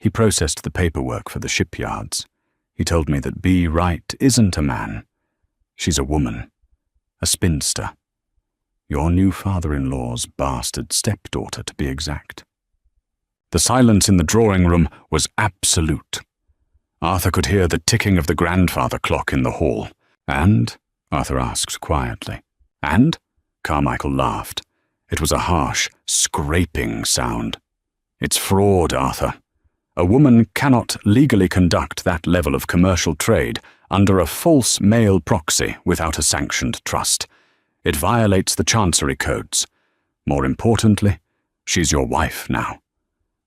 He processed the paperwork for the shipyards. He told me that Be Right isn't a man. She's a woman, a spinster. Your new father-in-law's bastard stepdaughter, to be exact. The silence in the drawing room was absolute. Arthur could hear the ticking of the grandfather clock in the hall. And? Arthur asked quietly. And? Carmichael laughed. It was a harsh, scraping sound. It's fraud, Arthur. A woman cannot legally conduct that level of commercial trade under a false male proxy without a sanctioned trust. It violates the Chancery codes. More importantly, she's your wife now.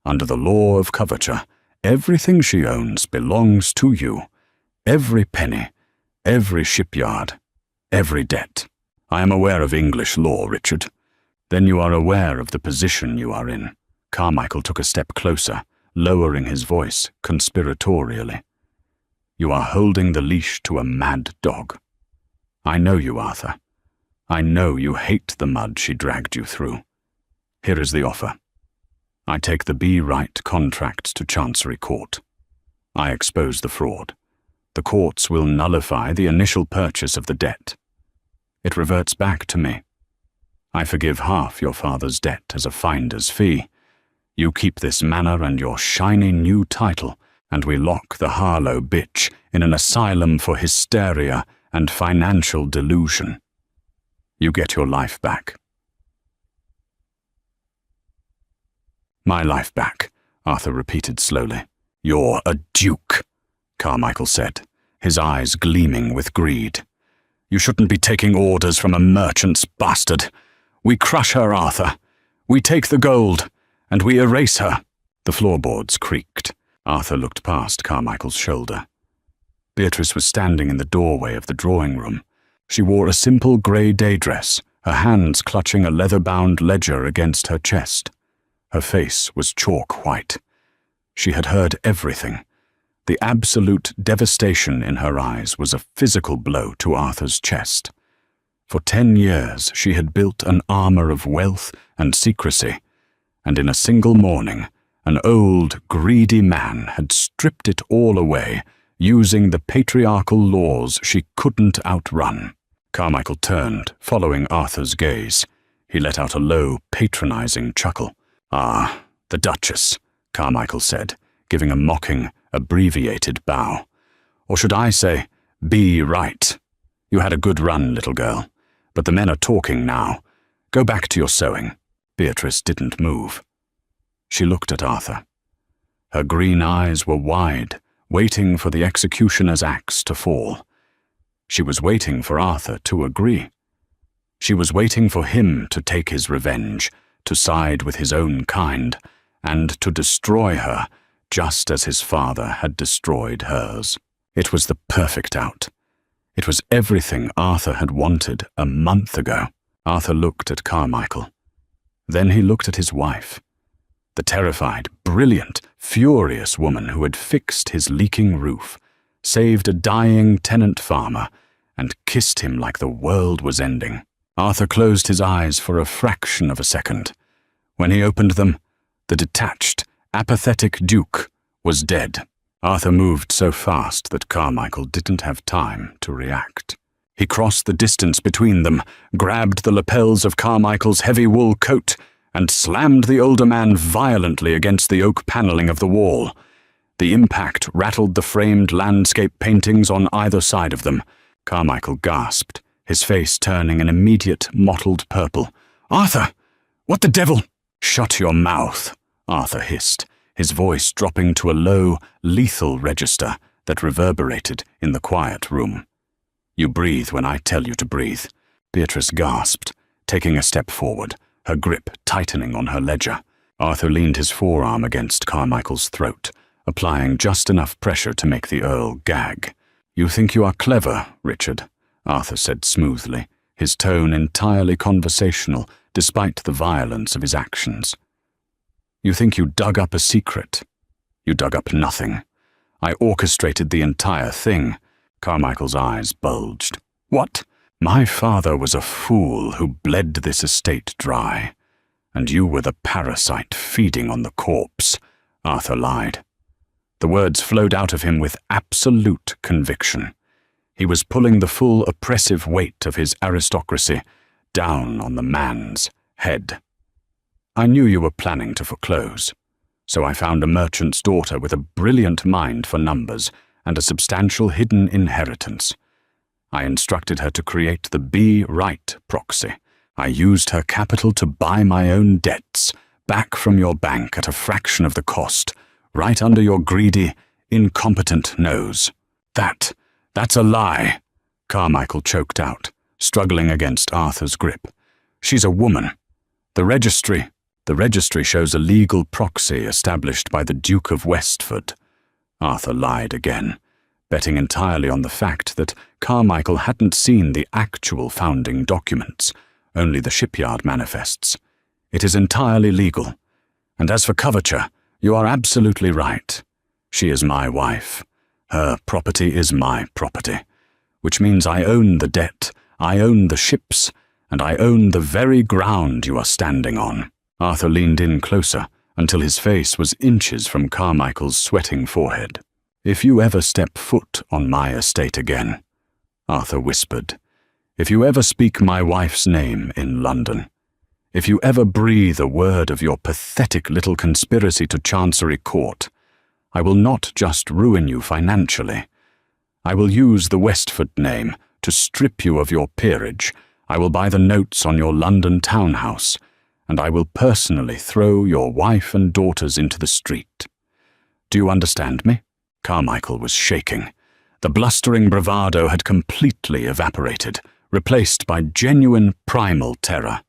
Under the law of coverture, everything she owns belongs to you. Every penny, every shipyard, every debt. I am aware of English law, Richard. Then you are aware of the position you are in. Carmichael took a step closer, lowering his voice conspiratorially. You are holding the leash to a mad dog. I know you, Arthur. I know you hate the mud she dragged you through. Here is the offer. I take the Be Right contracts to Chancery Court. I expose the fraud. The courts will nullify the initial purchase of the debt. It reverts back to me. I forgive half your father's debt as a finder's fee. You keep this manor and your shiny new title, and we lock the Harlow bitch in an asylum for hysteria and financial delusion. You get your life back. My life back, Arthur repeated slowly. You're a duke, Carmichael said, his eyes gleaming with greed. You shouldn't be taking orders from a merchant's bastard. We crush her, Arthur. We take the gold, and we erase her. The floorboards creaked. Arthur looked past Carmichael's shoulder. Beatrice was standing in the doorway of the drawing room. She wore a simple grey day dress, her hands clutching a leather-bound ledger against her chest. Her face was chalk white. She had heard everything. The absolute devastation in her eyes was a physical blow to Arthur's chest. For 10 years she had built an armor of wealth and secrecy, and in a single morning, an old, greedy man had stripped it all away, using the patriarchal laws she couldn't outrun. Carmichael turned, following Arthur's gaze. He let out a low, patronizing chuckle. Ah, the Duchess, Carmichael said, giving a mocking, abbreviated bow. Or should I say, Be Right. You had a good run, little girl, but the men are talking now. Go back to your sewing. Beatrice didn't move. She looked at Arthur. Her green eyes were wide, waiting for the executioner's axe to fall. She was waiting for Arthur to agree. She was waiting for him to take his revenge, to side with his own kind, and to destroy her, just as his father had destroyed hers. It was the perfect out. It was everything Arthur had wanted a month ago. Arthur looked at Carmichael. Then he looked at his wife, the terrified, brilliant, furious woman who had fixed his leaking roof, saved a dying tenant farmer, and kissed him like the world was ending. Arthur closed his eyes for a fraction of a second. When he opened them, the detached, apathetic Duke was dead. Arthur moved so fast that Carmichael didn't have time to react. He crossed the distance between them, grabbed the lapels of Carmichael's heavy wool coat, and slammed the older man violently against the oak paneling of the wall. The impact rattled the framed landscape paintings on either side of them. Carmichael gasped, his face turning an immediate mottled purple. "Arthur! What the devil?" "Shut your mouth," Arthur hissed, his voice dropping to a low, lethal register that reverberated in the quiet room. "You breathe when I tell you to breathe." Beatrice gasped, taking a step forward, her grip tightening on her ledger. Arthur leaned his forearm against Carmichael's throat, applying just enough pressure to make the Earl gag. "You think you are clever, Richard," Arthur said smoothly, his tone entirely conversational despite the violence of his actions. "You think you dug up a secret. You dug up nothing. I orchestrated the entire thing." Carmichael's eyes bulged. "What? My father was a fool who bled this estate dry, and you were the parasite feeding on the corpse," Arthur lied. The words flowed out of him with absolute conviction. He was pulling the full oppressive weight of his aristocracy down on the man's head. "I knew you were planning to foreclose, so I found a merchant's daughter with a brilliant mind for numbers and a substantial hidden inheritance. I instructed her to create the Be Right proxy. I used her capital to buy my own debts, back from your bank at a fraction of the cost, right under your greedy, incompetent nose." That's a lie," Carmichael choked out, struggling against Arthur's grip. "She's a woman. The registry shows a legal proxy established by the Duke of Westford." Arthur lied again, betting entirely on the fact that Carmichael hadn't seen the actual founding documents, only the shipyard manifests. "It is entirely legal. And as for coverture, you are absolutely right. She is my wife. Her property is my property, which means I own the debt, I own the ships, and I own the very ground you are standing on." Arthur leaned in closer until his face was inches from Carmichael's sweating forehead. "If you ever step foot on my estate again," Arthur whispered, "if you ever speak my wife's name in London, if you ever breathe a word of your pathetic little conspiracy to Chancery Court, I will not just ruin you financially. I will use the Westford name to strip you of your peerage. I will buy the notes on your London townhouse, and I will personally throw your wife and daughters into the street. Do you understand me?" Carmichael was shaking. The blustering bravado had completely evaporated, replaced by genuine primal terror.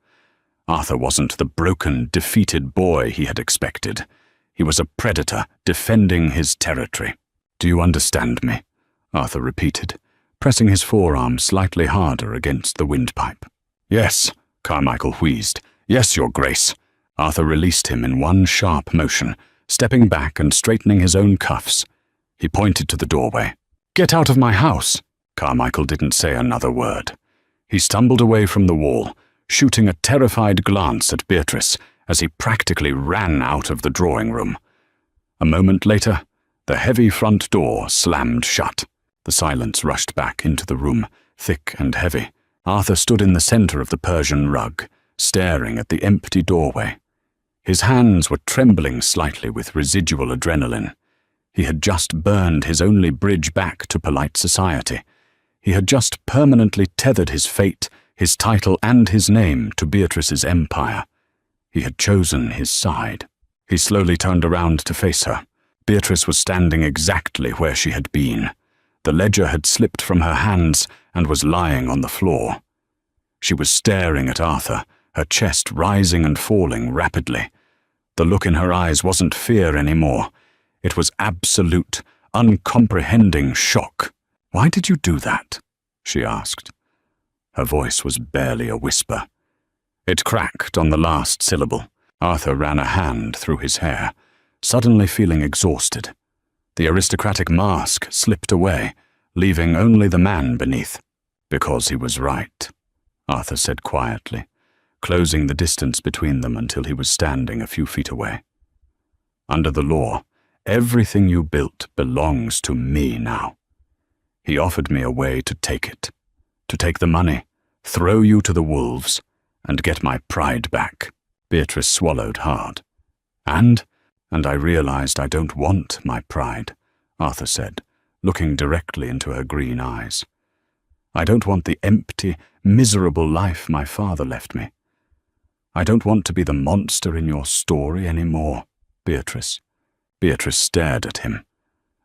Arthur wasn't the broken, defeated boy he had expected. He was a predator defending his territory. "Do you understand me?" Arthur repeated, pressing his forearm slightly harder against the windpipe. "Yes," Carmichael wheezed. "Yes, Your Grace." Arthur released him in one sharp motion, stepping back and straightening his own cuffs. He pointed to the doorway. "Get out of my house!" Carmichael didn't say another word. He stumbled away from the wall, shooting a terrified glance at Beatrice as he practically ran out of the drawing room. A moment later, the heavy front door slammed shut. The silence rushed back into the room, thick and heavy. Arthur stood in the center of the Persian rug, staring at the empty doorway. His hands were trembling slightly with residual adrenaline. He had just burned his only bridge back to polite society. He had just permanently tethered his fate, his title, and his name to Beatrice's empire. He had chosen his side. He slowly turned around to face her. Beatrice was standing exactly where she had been. The ledger had slipped from her hands and was lying on the floor. She was staring at Arthur, her chest rising and falling rapidly. The look in her eyes wasn't fear anymore. It was absolute, uncomprehending shock. "Why did you do that?" she asked. Her voice was barely a whisper. It cracked on the last syllable. Arthur ran a hand through his hair, suddenly feeling exhausted. The aristocratic mask slipped away, leaving only the man beneath. "Because he was right," Arthur said quietly, closing the distance between them until he was standing a few feet away. "Under the law, everything you built belongs to me now. He offered me a way to take it, to take the money, throw you to the wolves, and get my pride back." Beatrice swallowed hard. And I realized I don't want my pride," Arthur said, looking directly into her green eyes. "I don't want the empty, miserable life my father left me. I don't want to be the monster in your story anymore, Beatrice." Beatrice stared at him.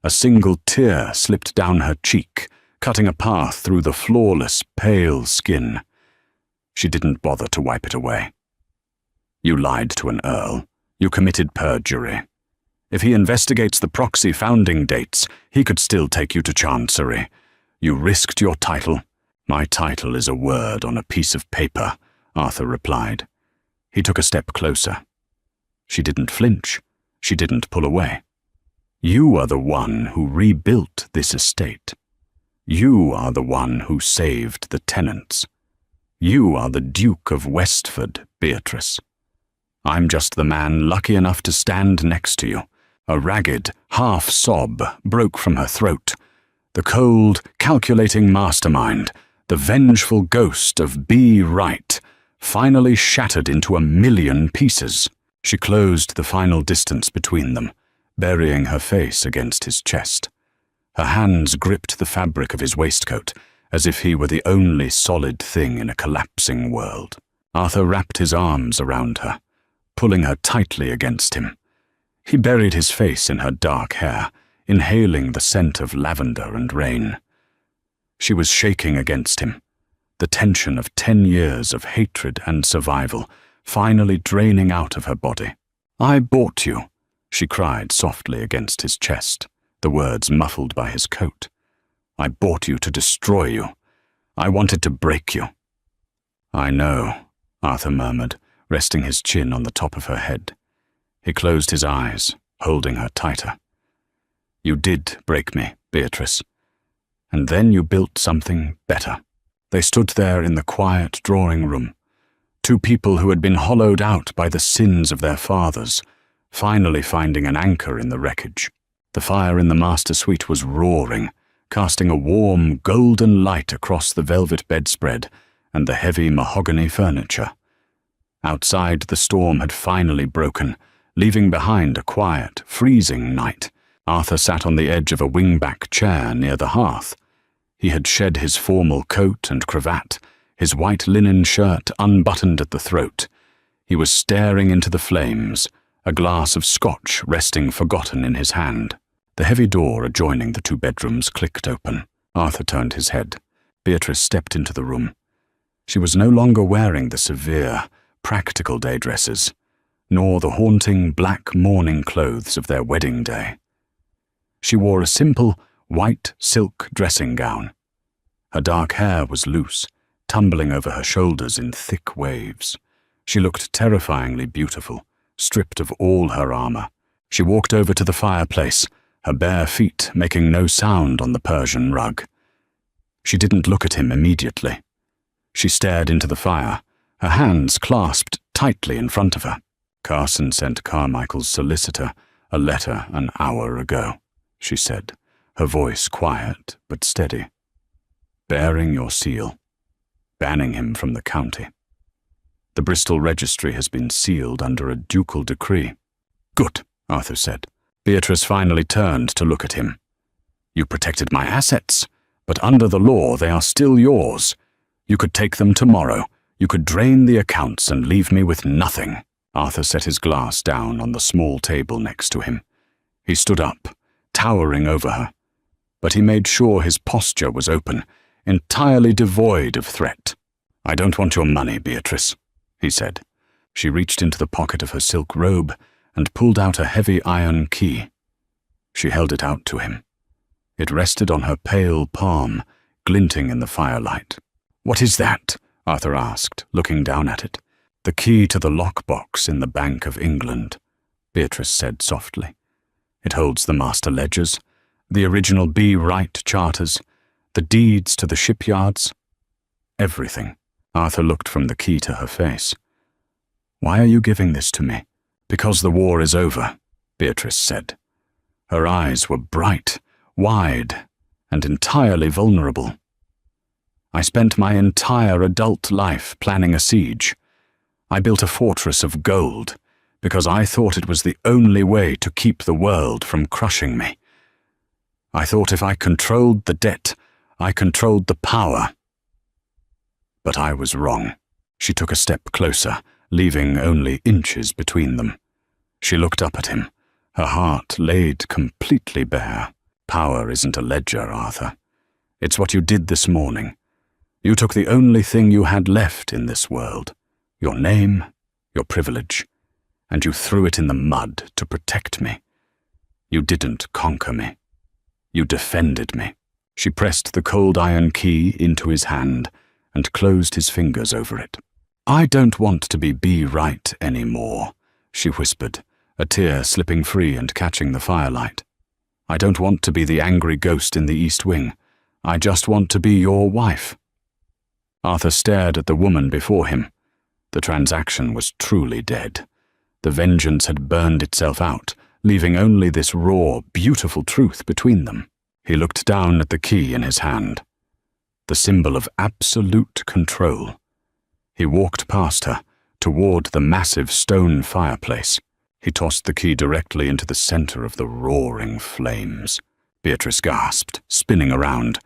A single tear slipped down her cheek, cutting a path through the flawless, pale skin. She didn't bother to wipe it away. "You lied to an earl. You committed perjury. If he investigates the proxy founding dates, he could still take you to Chancery. You risked your title. My title is a word on a piece of paper, Arthur replied. He took a step closer. She didn't flinch. She didn't pull away. You are the one who rebuilt this estate. You are the one who saved the tenants. You are the Duke of Westford, Beatrice. I'm just the man lucky enough to stand next to you. A ragged, half-sob broke from her throat. The cold, calculating mastermind, the vengeful ghost of B. Wright, finally shattered into 1,000,000 pieces. She closed the final distance between them, burying her face against his chest. Her hands gripped the fabric of his waistcoat, as if he were the only solid thing in a collapsing world. Arthur wrapped his arms around her, pulling her tightly against him. He buried his face in her dark hair, inhaling the scent of lavender and rain. She was shaking against him, the tension of 10 years of hatred and survival finally draining out of her body. I bought you, she cried softly against his chest, the words muffled by his coat. I bought you to destroy you. I wanted to break you. I know, Arthur murmured, resting his chin on the top of her head. He closed his eyes, holding her tighter. You did break me, Beatrice. And then you built something better. They stood there in the quiet drawing room, two people who had been hollowed out by the sins of their fathers, finally finding an anchor in the wreckage. The fire in the master suite was roaring, casting a warm, golden light across the velvet bedspread and the heavy mahogany furniture. Outside, the storm had finally broken, leaving behind a quiet, freezing night. Arthur sat on the edge of a wingback chair near the hearth. He had shed his formal coat and cravat, his white linen shirt unbuttoned at the throat. He was staring into the flames, a glass of scotch resting forgotten in his hand. The heavy door adjoining the two bedrooms clicked open. Arthur turned his head. Beatrice stepped into the room. She was no longer wearing the severe, practical day dresses, nor the haunting black mourning clothes of their wedding day. She wore a simple, white silk dressing gown. Her dark hair was loose, tumbling over her shoulders in thick waves. She looked terrifyingly beautiful, stripped of all her armor. She walked over to the fireplace, her bare feet making no sound on the Persian rug. She didn't look at him immediately. She stared into the fire, her hands clasped tightly in front of her. Carson sent Carmichael's solicitor a letter an hour ago, she said, her voice quiet but steady. Bearing your seal, banning him from the county. The Bristol registry has been sealed under a ducal decree. Good, Arthur said. Beatrice finally turned to look at him. You protected my assets, but under the law they are still yours. You could take them tomorrow. You could drain the accounts and leave me with nothing. Arthur set his glass down on the small table next to him. He stood up, towering over her, but he made sure his posture was open, entirely devoid of threat. I don't want your money, Beatrice, he said. She reached into the pocket of her silk robe and pulled out a heavy iron key. She held it out to him. It rested on her pale palm, glinting in the firelight. What is that? Arthur asked, looking down at it. The key to the lockbox in the Bank of England, Beatrice said softly. It holds the master ledgers, the original B. Wright charters, the deeds to the shipyards, everything. Arthur looked from the key to her face. Why are you giving this to me? Because the war is over, Beatrice said. Her eyes were bright, wide, and entirely vulnerable. I spent my entire adult life planning a siege. I built a fortress of gold because I thought it was the only way to keep the world from crushing me. I thought if I controlled the debt, I controlled the power. But I was wrong. She took a step closer, leaving only inches between them. She looked up at him, her heart laid completely bare. Power isn't a ledger, Arthur. It's what you did this morning. You took the only thing you had left in this world, your name, your privilege, and you threw it in the mud to protect me. You didn't conquer me. You defended me." She pressed the cold iron key into his hand and closed his fingers over it. "I don't want to be right anymore," she whispered, a tear slipping free and catching the firelight. "I don't want to be the angry ghost in the East Wing. I just want to be your wife." Arthur stared at the woman before him. The transaction was truly dead. The vengeance had burned itself out, leaving only this raw, beautiful truth between them. He looked down at the key in his hand, the symbol of absolute control. He walked past her, toward the massive stone fireplace. He tossed the key directly into the center of the roaring flames. Beatrice gasped, spinning around.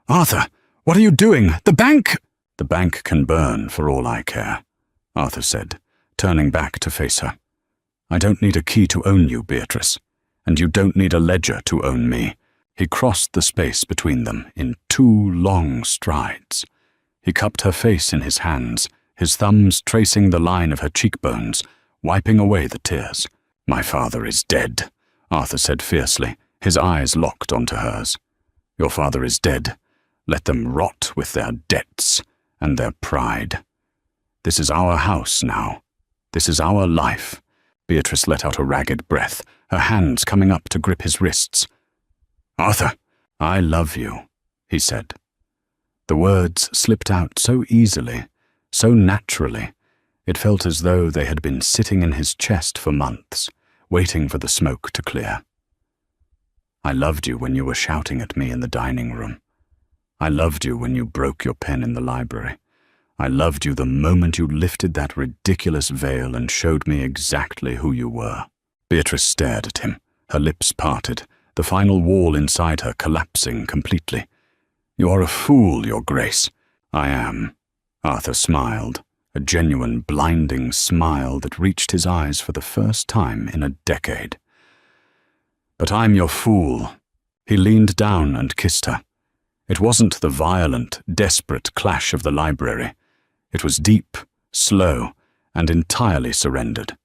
"Arthur, what are you doing? The bank!" "The bank can burn for all I care," Arthur said, turning back to face her. "I don't need a key to own you, Beatrice, and you don't need a ledger to own me." He crossed the space between them in 2 long strides. He cupped her face in his hands, his thumbs tracing the line of her cheekbones, wiping away the tears. "My father is dead," Arthur said fiercely, his eyes locked onto hers. "Your father is dead. Let them rot with their debts and their pride. This is our house now. This is our life." Beatrice let out a ragged breath, her hands coming up to grip his wrists. "Arthur, I love you," he said. The words slipped out so easily, so naturally. It felt as though they had been sitting in his chest for months, waiting for the smoke to clear. "I loved you when you were shouting at me in the dining room. I loved you when you broke your pen in the library. I loved you the moment you lifted that ridiculous veil and showed me exactly who you were." Beatrice stared at him, her lips parted, the final wall inside her collapsing completely. "You are a fool, Your Grace." "I am," Arthur smiled, a genuine, blinding smile that reached his eyes for the first time in a decade. "But I'm your fool." He leaned down and kissed her. It wasn't the violent, desperate clash of the library. It was deep, slow, and entirely surrendered.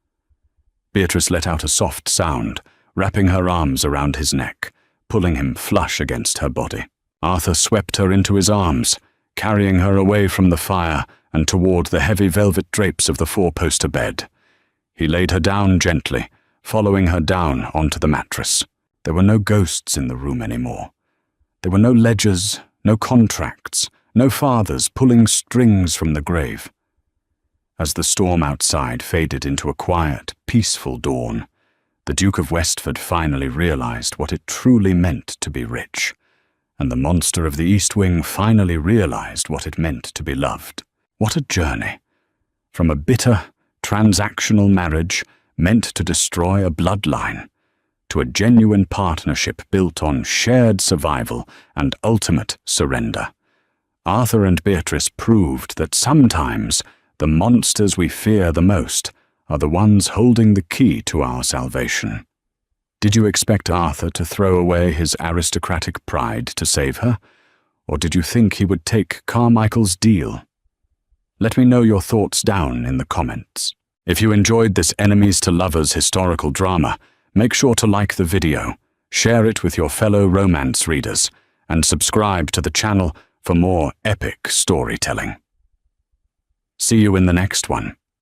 Beatrice let out a soft sound, wrapping her arms around his neck, pulling him flush against her body. Arthur swept her into his arms, carrying her away from the fire and toward the heavy velvet drapes of the 4-poster bed. He laid her down gently, following her down onto the mattress. There were no ghosts in the room anymore. There were no ledgers, no contracts, no fathers pulling strings from the grave. As the storm outside faded into a quiet, peaceful dawn, the Duke of Westford finally realized what it truly meant to be rich, and the monster of the East Wing finally realized what it meant to be loved. What a journey! From a bitter, transactional marriage meant to destroy a bloodline, to a genuine partnership built on shared survival and ultimate surrender. Arthur and Beatrice proved that sometimes the monsters we fear the most are the ones holding the key to our salvation. Did you expect Arthur to throw away his aristocratic pride to save her? Or did you think he would take Carmichael's deal? Let me know your thoughts down in the comments. If you enjoyed this enemies to lovers historical drama, make sure to like the video, share it with your fellow romance readers, and subscribe to the channel for more epic storytelling. See you in the next one.